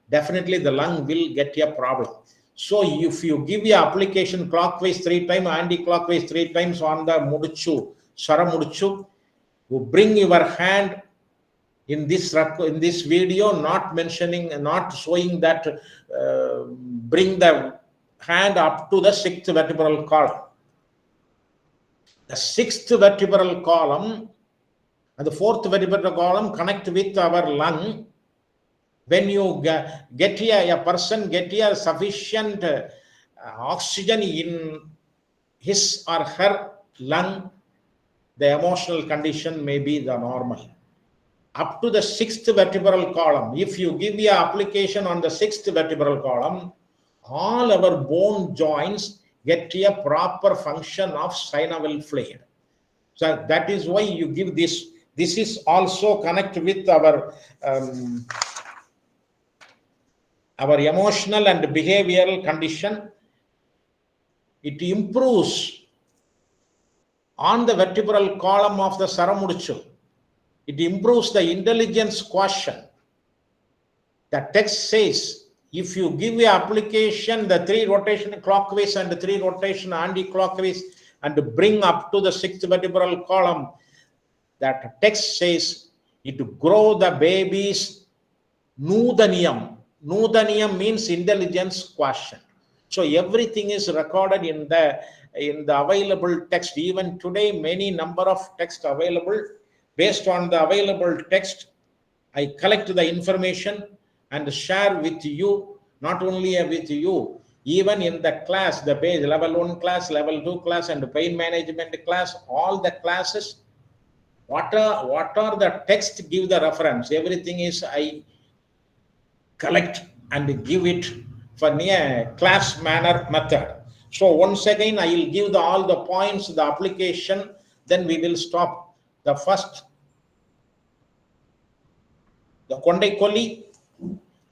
definitely the lung will get a problem. So if you give your application clockwise 3 times, anti-clockwise 3 times on the Mudichu, Sharamudichu, you bring your hand in this video, not showing that, bring the hand up to the 6th vertebral column. The 6th vertebral column and the 4th vertebral column connect with our lung. When you get here, a person get here sufficient oxygen in his or her lung, the emotional condition may be the normal. Up to the 6th vertebral column, if you give the application on the 6th vertebral column, all our bone joints get a proper function of synovial fluid. So that is why you give this. This is also connect with our emotional and behavioral condition. It improves on the vertebral column of the Saramudichu. It improves the intelligence quotient. The text says, if you give the application, the 3 rotation clockwise and the 3 rotation anti-clockwise, and bring up to the 6th vertebral column, that text says it grow the baby's Nudaniyam. Nudaniyam means intelligence quotient. So everything is recorded in the available text. Even today, many number of text available. Based on the available text, I collect the information and share with you, not only with you, even in the class, the page, level 1 class, level 2 class, and pain management class, all the classes, what are the text give the reference, everything is I collect and give it for a class manner method. So once again, I will give all the points, the application, then we will stop. The first, the Kondai Koli,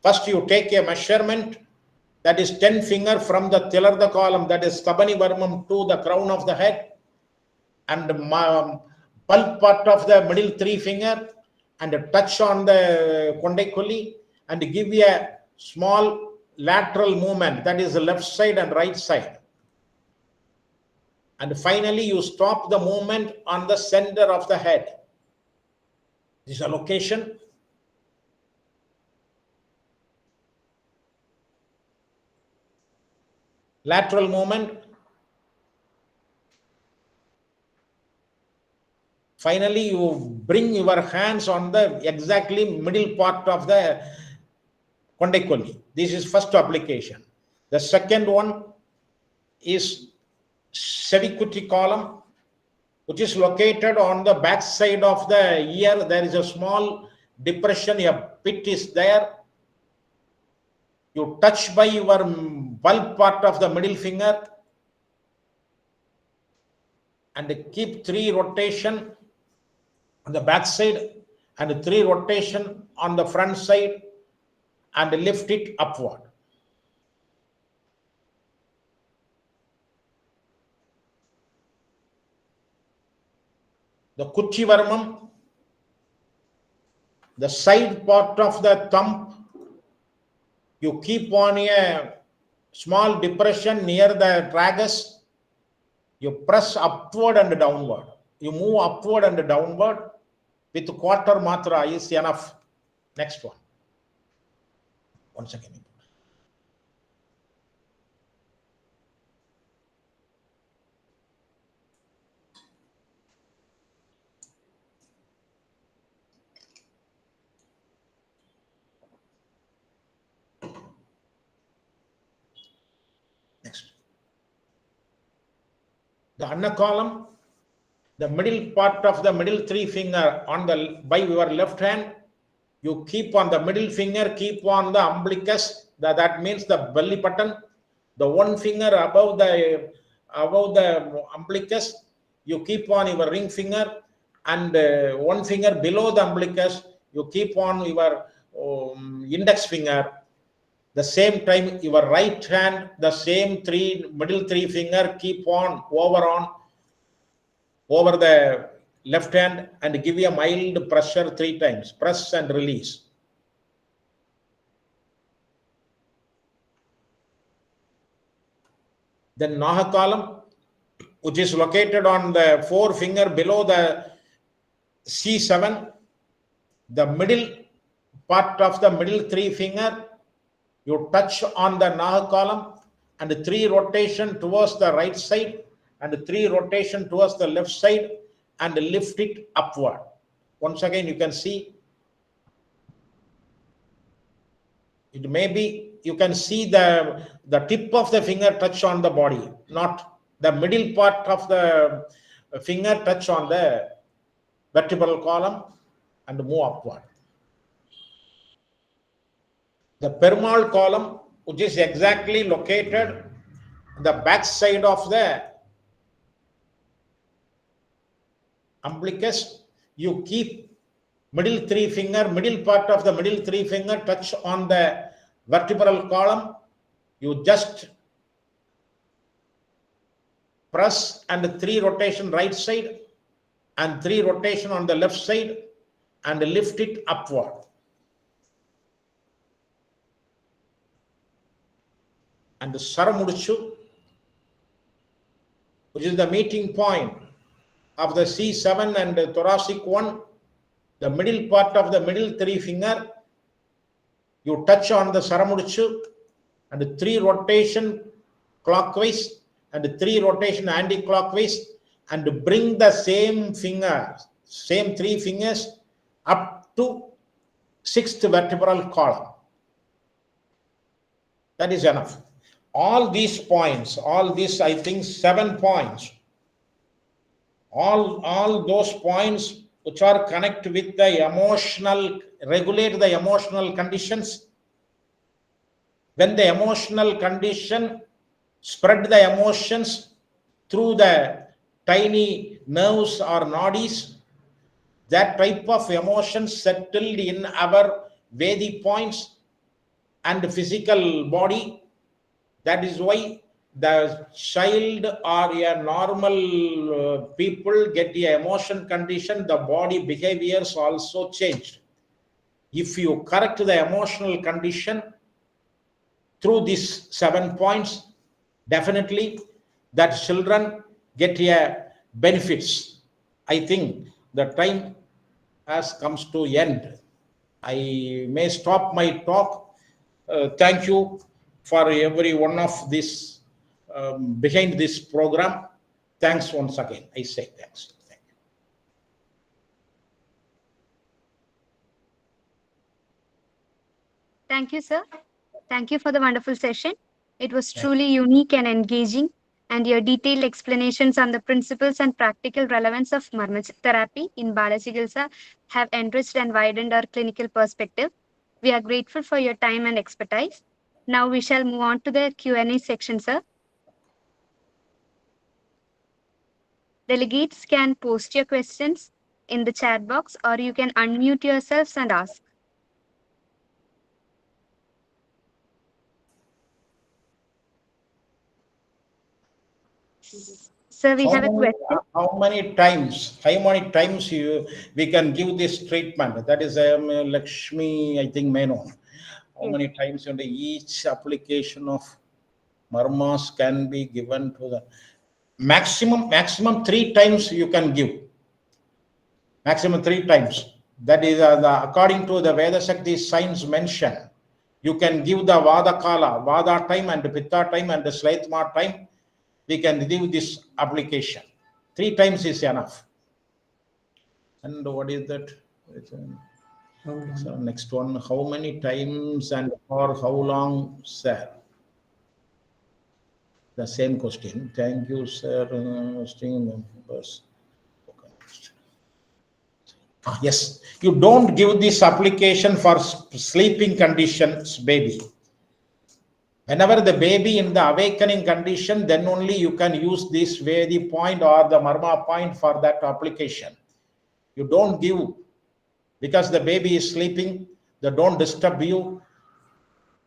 first you take a measurement, that is 10 finger from the Tilarda column, that is Stabani Varmam to the crown of the head, and pulp part of the middle 3 finger, and touch on the Kondai Koli, and give a small lateral movement, that is the left side and right side. And finally, you stop the movement on the center of the head. This is a location. Lateral movement. Finally, you bring your hands on the exactly middle part of the Kondai Koli. This is first application. The second one is Sevikuti column, which is located on the back side of the ear. There is a small depression, a pit is there. You touch by your bulb part of the middle finger and keep 3 rotation on the back side and 3 rotation on the front side and lift it upward. The Kuchi Varmam, the side part of the thumb, you keep on a small depression near the tragus, you press upward and downward. You move upward and downward with quarter matra is enough. Next one. 1 second. Next. The Anna column, the middle part of the middle 3 finger on the by your left hand, you keep on the middle finger, keep on the umbilicus, that means the belly button. The 1 finger above the umbilicus, you keep on your ring finger, and 1 finger below the umbilicus, you keep on your index finger. The same time, your right hand, the same middle 3 finger, keep on over the left hand and give a mild pressure 3 times. Press and release. Then Naha column, which is located on the 4 finger below the C7, the middle part of the middle 3 finger, you touch on the Naha column and 3 rotation towards the right side and 3 rotation towards the left side and lift it upward. Once again, you can see it may be, you can see the tip of the finger touch on the body, not the middle part of the finger touch on the vertebral column and move upward. The peroneal column, which is exactly located the back side of the umbilicus, you keep middle part of the middle three finger touch on the vertebral column. You just press and 3 rotation right side and 3 rotation on the left side and lift it upward. And the Saramudichu, which is the meeting point of the C7 and the thoracic one, the middle part of the middle 3 finger, you touch on the Saramudichu and 3 rotation clockwise and 3 rotation anti-clockwise and bring the same 3 fingers up to 6th vertebral column. That is enough. All these points, I think 7 points, all those points which are connected with the emotional, regulate the emotional conditions. When the emotional condition spread the emotions through the tiny nerves or nadis, that type of emotions settled in our Vedic points and physical body. That is why the child or a normal people get the emotion condition, the body behaviors also changed. If you correct the emotional condition through these 7 points, definitely that children get a benefits. I think the time has comes to end. I may stop my talk. Thank you for every one of this behind this program. Thanks once again. I say thanks. Thank you. Thank you, sir. Thank you for the wonderful session. It was truly unique and engaging, and your detailed explanations on the principles and practical relevance of Marma therapy in Balachikitsa have enriched and widened our clinical perspective. We are grateful for your time and expertise. Now we shall move on to the Q&A section, sir. Delegates can post your questions in the chat box, or you can unmute yourselves and ask. Sir, we have a question. How many times we can give this treatment? That is Lakshmi, I think, may know. How many times in each application of Marmas can be given to the maximum 3 times you can give. Maximum 3 times. That is according to the Veda Shakti signs mentioned. You can give the Vada Kala, Vada time and Pitta time and the Slaitma time. We can give this application. 3 times is enough. And what is that? So next one, how many times and for how long, sir? The same question. Thank you, sir. Yes, you don't give this application for sleeping conditions, baby. Whenever the baby in the awakening condition, then only you can use this Vedi point or the Marma point for that application. You don't give because the baby is sleeping, they don't disturb you.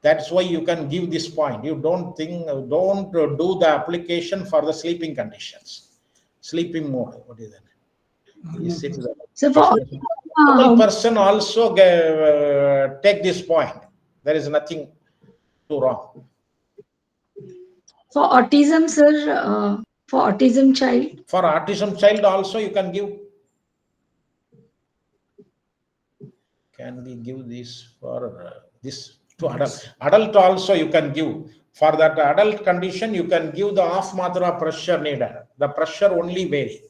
That's why you can give this point. You don't do the application for the sleeping conditions. Sleeping mode. What is that? So for person also take this point. There is nothing too wrong. For autism, sir, for autism child? For autism child also you can give. Can we give this for this to adult? Adult also you can give. For that adult condition, you can give the off matra pressure needed. The pressure only vary.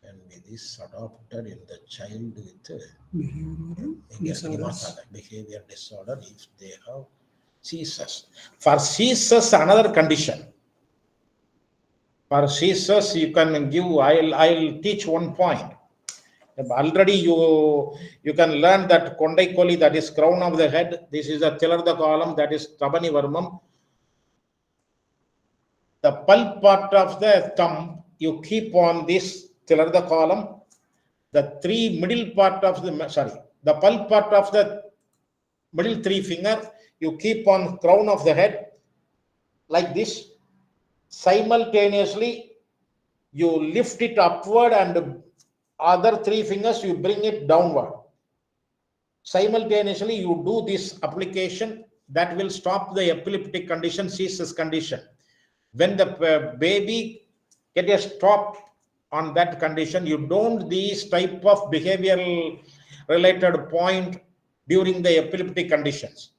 Can be this adopted in the child with behavior disorder if they have seizures. For seizures, another condition. For seizures, you can give. I'll teach one point. Already you can learn that Kondai Koli, that is crown of the head. This is a Tilarda column, that is Tabani Varmam. The pulp part of the thumb, you keep on this Tilarda column. The middle part of the pulp part of the middle three finger, you keep on crown of the head like this. Simultaneously, you lift it upward and other three fingers, you bring it downward. Simultaneously, you do this application that will stop the epileptic condition, seizures condition. When the baby get a stop on that condition, you don't these type of behavioral related point during the epileptic conditions.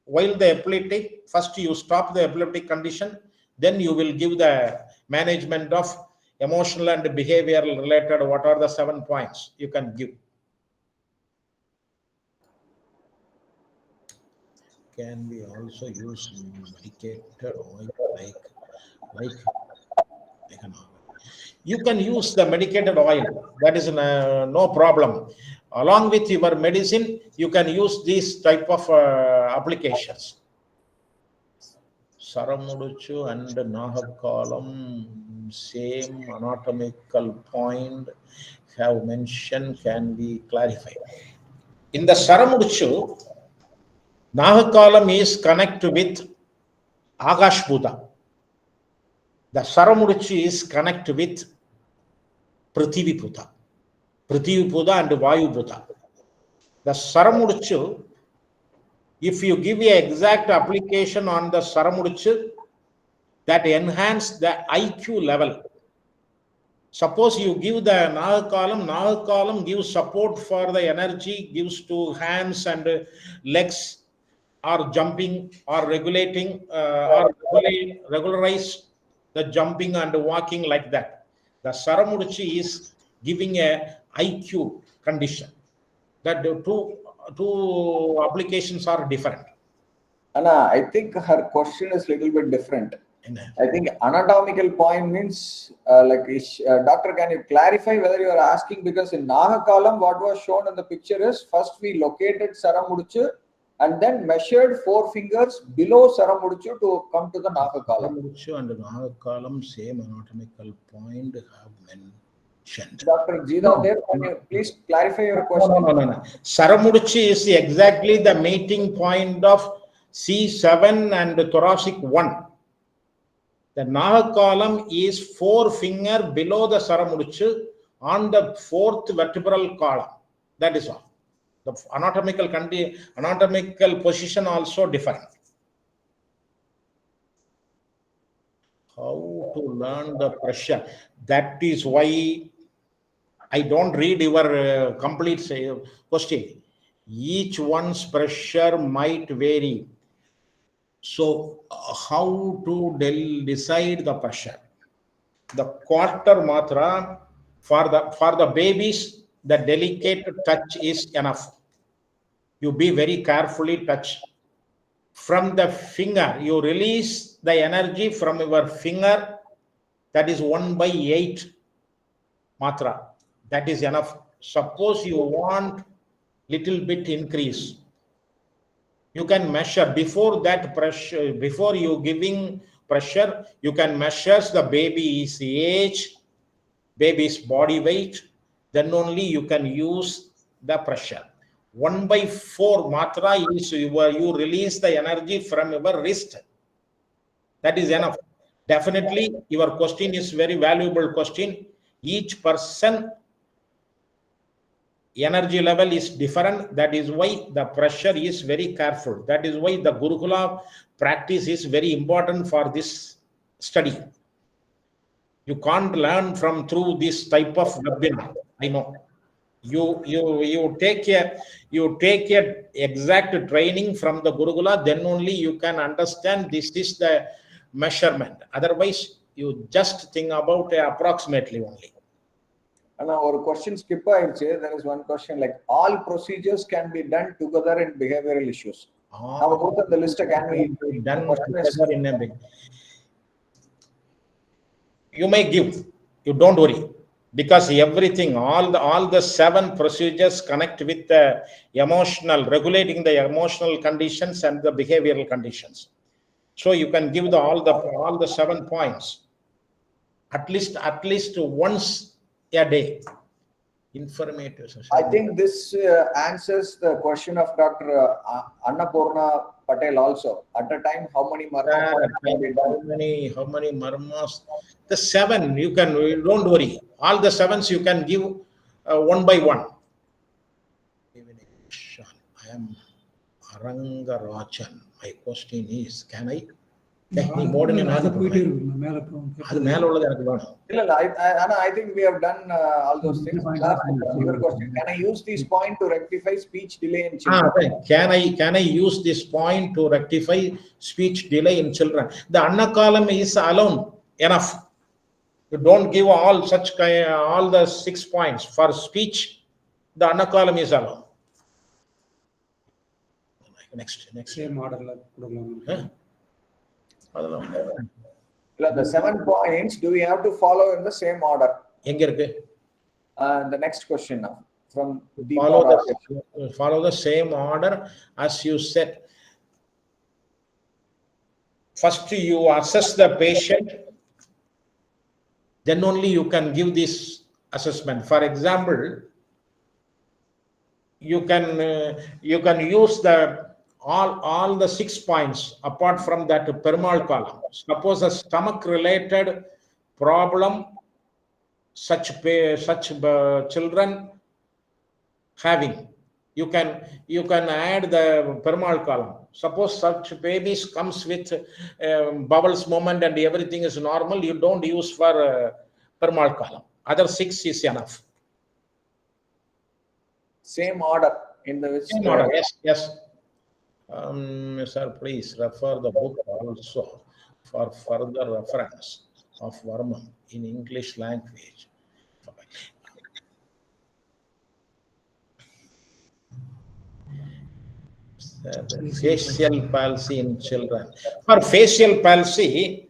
While the epileptic, first you stop the epileptic condition, then you will give the management of emotional and behavioral related, what are the 7 points you can give. Can we also use medicated oil like you can use the medicated oil, that is no problem. Along with your medicine, you can use these type of applications. Saramuduchu and Nahakalam, same anatomical point have mentioned, can be clarified. In the Saramuduchu, Nahakalam is connected with Agash Buddha. The Saramuduchu is connected with Prithivi Buddha and Vayu Buddha. The Saramuduchu, if you give an exact application on the Saramuduchu, that enhance the IQ level. Suppose you give the Nahakalam gives support for the energy, gives to hands and legs, or jumping or regulating or regularize the jumping and walking like that. The Saramuduchi is giving a IQ condition. That the two applications are different. Anna, I think her question is a little bit different. I think anatomical point means doctor, can you clarify whether you are asking, because in Nahakalam what was shown in the picture is first we located Saramuduchu and then measured 4 fingers below Saramuduchu to come to the Nahakalam. Saramuduchu and Nahakalam same anatomical point have mentioned. Dr. Jida, there, can you please clarify your question? No. Saramuduchu is exactly the meeting point of C7 and thoracic 1. The Nahakalam is 4 finger below the Saramuduchu on the 4th vertebral column. That is all. The anatomical position also different. How to learn the pressure? That is why I don't read your complete question. Each one's pressure might vary. So how to decide the pressure? The quarter matra for the babies, the delicate touch is enough. You be very carefully touch. From the finger, you release the energy from your finger. That is 1/8 matra. That is enough. Suppose you want little bit increase, you can measure before that pressure. Before you giving pressure, you can measure the baby's age, baby's body weight. Then only you can use the pressure. 1/4 matra is you release the energy from your wrist. That is enough. Definitely, your question is very valuable question. Each person energy level is different. That is why the pressure is very careful. That is why the Gurukula practice is very important for this study. You can't learn from through this type of webinar. I know. You take a exact training from the Gurukula, then only you can understand this is the measurement. Otherwise, you just think about approximately only. And our question skip there is one question like all procedures can be done together in behavioral issues. Now both of the list can be done together in a big. you may give. You don't worry, because everything, all the 7 procedures connect with the emotional, regulating the emotional conditions and the behavioral conditions. So you can give all the 7 points at least once a day. Informative session. I think this answers the question of Dr. Annapurna Patel also. At a time, how many marma points can be done? How many marmas? The 7, you don't worry. All the 7s you can give one by one. I am Arangarajan. My question is, can I? I think we have done all those things. Your question: can I use this point to rectify speech delay in children? Can I use this point to rectify speech delay in children? The Anna column is alone enough. You don't give all the 6 points for speech. The Anna column is alone. Next. Same order. Huh? The 7 points, do we have to follow in the same order? The next question now from follow the same order as you said. First you assess the patient, then only you can give this assessment. For example, you can use the all the 6 points apart from that Perumal column. Suppose a stomach related problem such children having, you can add the Perumal column. Suppose such babies comes with bowels movement and everything is normal, you don't use for Perumal column. Other 6 is enough. Same order in the same order. Yes. Sir, please refer the book also for further reference of Varman in English language. Facial palsy in children. For facial palsy,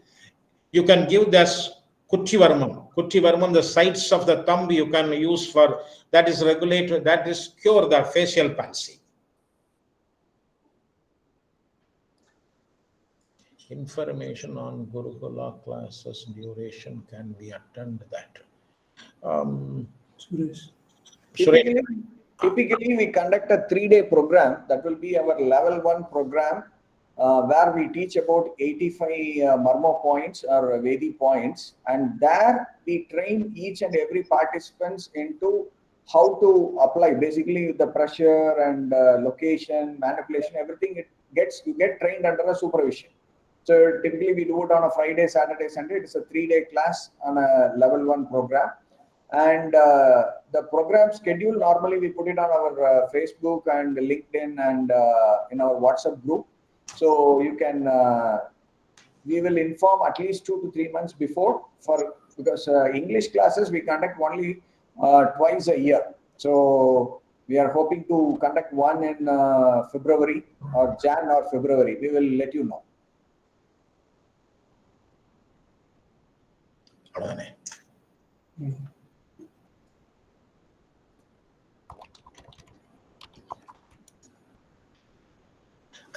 you can give this Kuttivarmam, the sides of the thumb you can use for, that is regulated, that is cure the facial palsy. Information on Gurukula classes duration can be attended that. Typically, we conduct a 3-day program. That will be our level 1 program, where we teach about 85 Marmo points or Vedi points. And there we train each and every participants into how to apply, basically the pressure and location, manipulation, everything. You get trained under a supervision. So typically we do it on a Friday, Saturday, Sunday. It's a 3-day class on a level 1 program. And the program schedule, normally we put it on our Facebook and LinkedIn and in our WhatsApp group. So you can, we will inform at least 2 to 3 months before, because English classes we conduct only twice a year. So we are hoping to conduct one in February or Jan or February. We will let you know.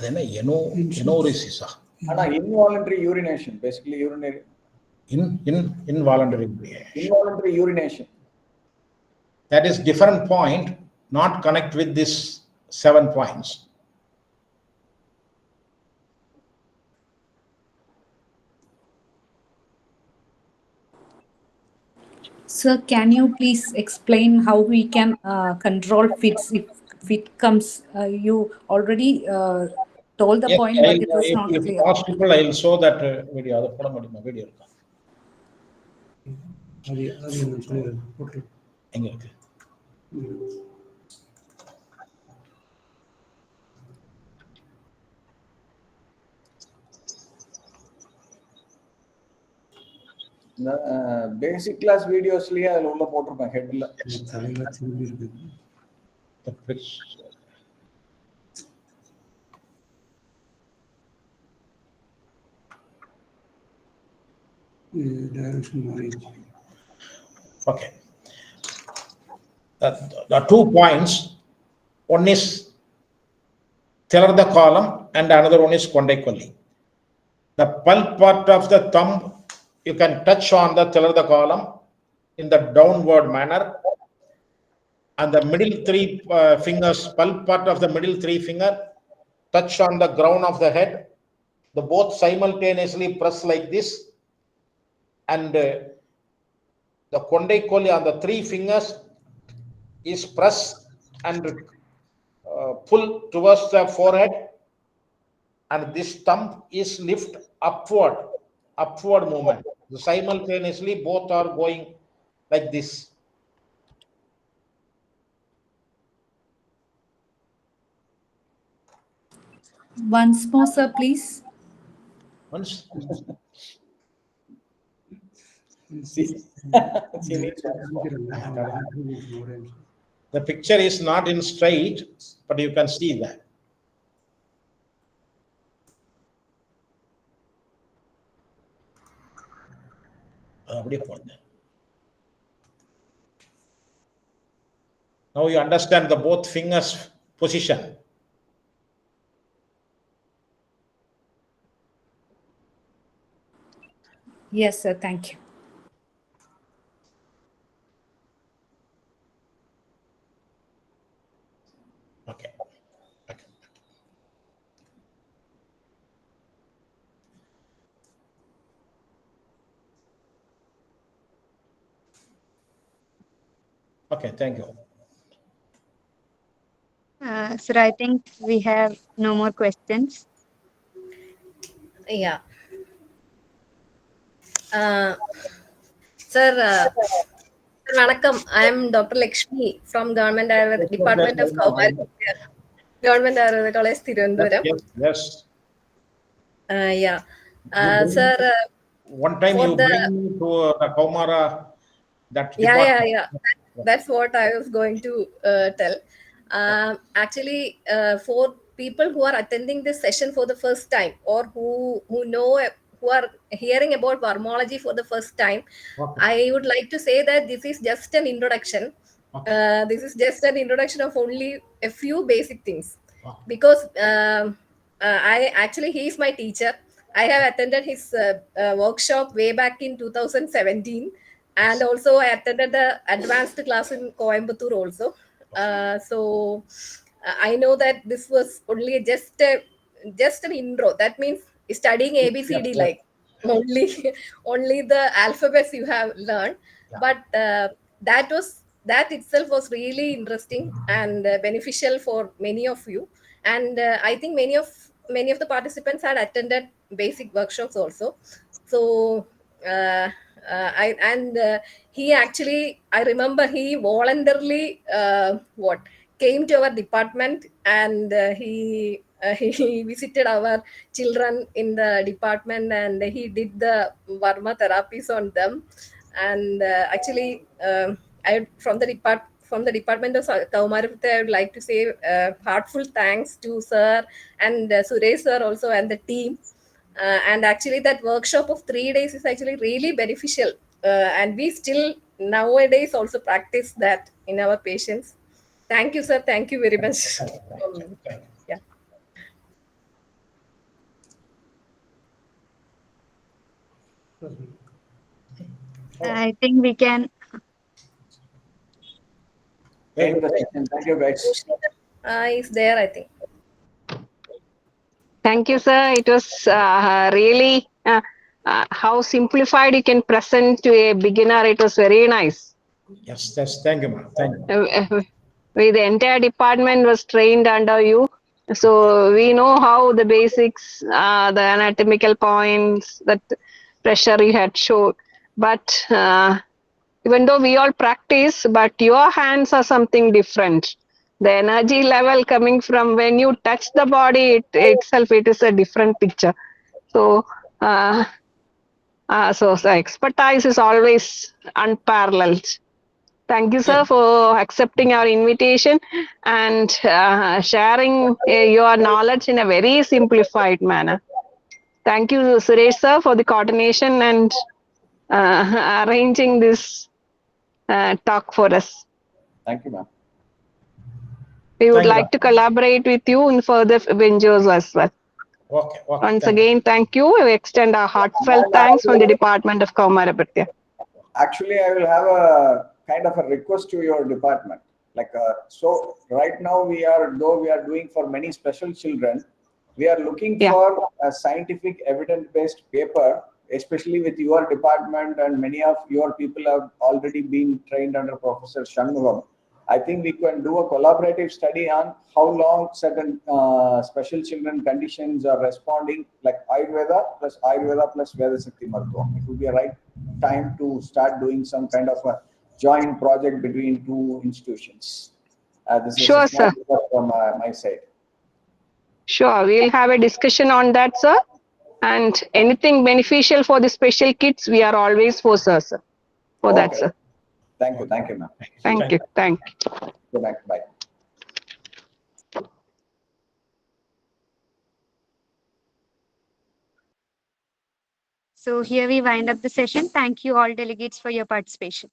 Involuntary urination, basically urinary. Involuntary urination. That is different point, not connect with this 7 points. Sir, can you please explain how we can control fits if fit comes? You already told the point, but it was not clear. If possible, I will show that video. Basic class videos liya ulla potruma head la. direction knowledge. Okay. The 2 points, one is Telarda column and another one is Kondaikoli. The pulp part of the thumb, you can touch on the Telarda column in the downward manner, and the middle 3 fingers, pulp part of the middle 3 finger, touch on the ground of the head. The both simultaneously press like this, and the Kondaikoli on the 3 fingers is press and pull towards the forehead, and this thumb is lift upward movement. So simultaneously both are going like this. Once more, sir, please. Once. The picture is not in straight, but you can see that. Now you understand the both fingers position. Yes, sir. Thank you. Okay. Okay, thank you. Sir, I think we have no more questions. Yeah. Sir, Vanakkam. I am Dr. Lakshmi from Government Ayurveda Department of Government Ayurveda College, Tirunelveli. Yes. Yeah. Sir. One time you bring me to the Kaumara, that department. Yeah. That's what I was going to tell. Actually, for people who are attending this session for the first time, or who are hearing about varmology for the first time, I would like to say that this is just an introduction. This is just an introduction of only a few basic things, because he is my teacher. I have attended his workshop way back in 2017, and also I attended the advanced class in Coimbatore also. I know that this was only just an intro. That means studying ABCD, like only the alphabets you have learned. But that itself was really interesting and beneficial for many of you. And I think many of the participants had attended basic workshops also. So I remember he voluntarily came to our department, and he visited our children in the department, and he did the Varma therapies on them. And from the department of Kaumaraputta, I would like to say heartfelt thanks to sir and Suresh sir also, and the team. And actually that workshop of 3 days is actually really beneficial, and we still nowadays also practice that in our patients. Thank you, sir. Thank you very much. Yeah. I think we can. Thank you, guys. Is there, I think. Thank you, sir. It was really how simplified you can present to a beginner. It was very nice. Yes. Thank you, ma'am. Thank you. The entire department was trained under you, so we know how the basics, the anatomical points, that pressure you had showed. But even though we all practice, but your hands are something different. The energy level coming from when you touch the body itself, it is a different picture. So, so the expertise is always unparalleled. Thank you, sir, for accepting our invitation and sharing your knowledge in a very simplified manner. Thank you, Suresh, sir, for the coordination and arranging this talk for us. Thank you, ma'am. We would Thank you, like to collaborate with you in further ventures as well. Okay. Once Thank you. again, thank you. We extend our heartfelt thanks from the Department of Kaumarabhitya. Actually, I will have a kind of a request to your department. So right now we are doing for many special children, we are looking for a scientific evidence-based paper, especially with your department, and many of your people have already been trained under Professor Shanmugam. I think we can do a collaborative study on how long certain special children conditions are responding, like Ayurveda plus Veda Shakti Martvam. It would be a right time to start doing some kind of a joint project between two institutions. This is Sure, a small sir. request from my side. Sure, we'll have a discussion on that, sir. And anything beneficial for the special kids, we are always for, sir. For that, sir. Thank you, ma'am. Thank you. Good night. Bye. So here we wind up the session. Thank you all delegates for your participation.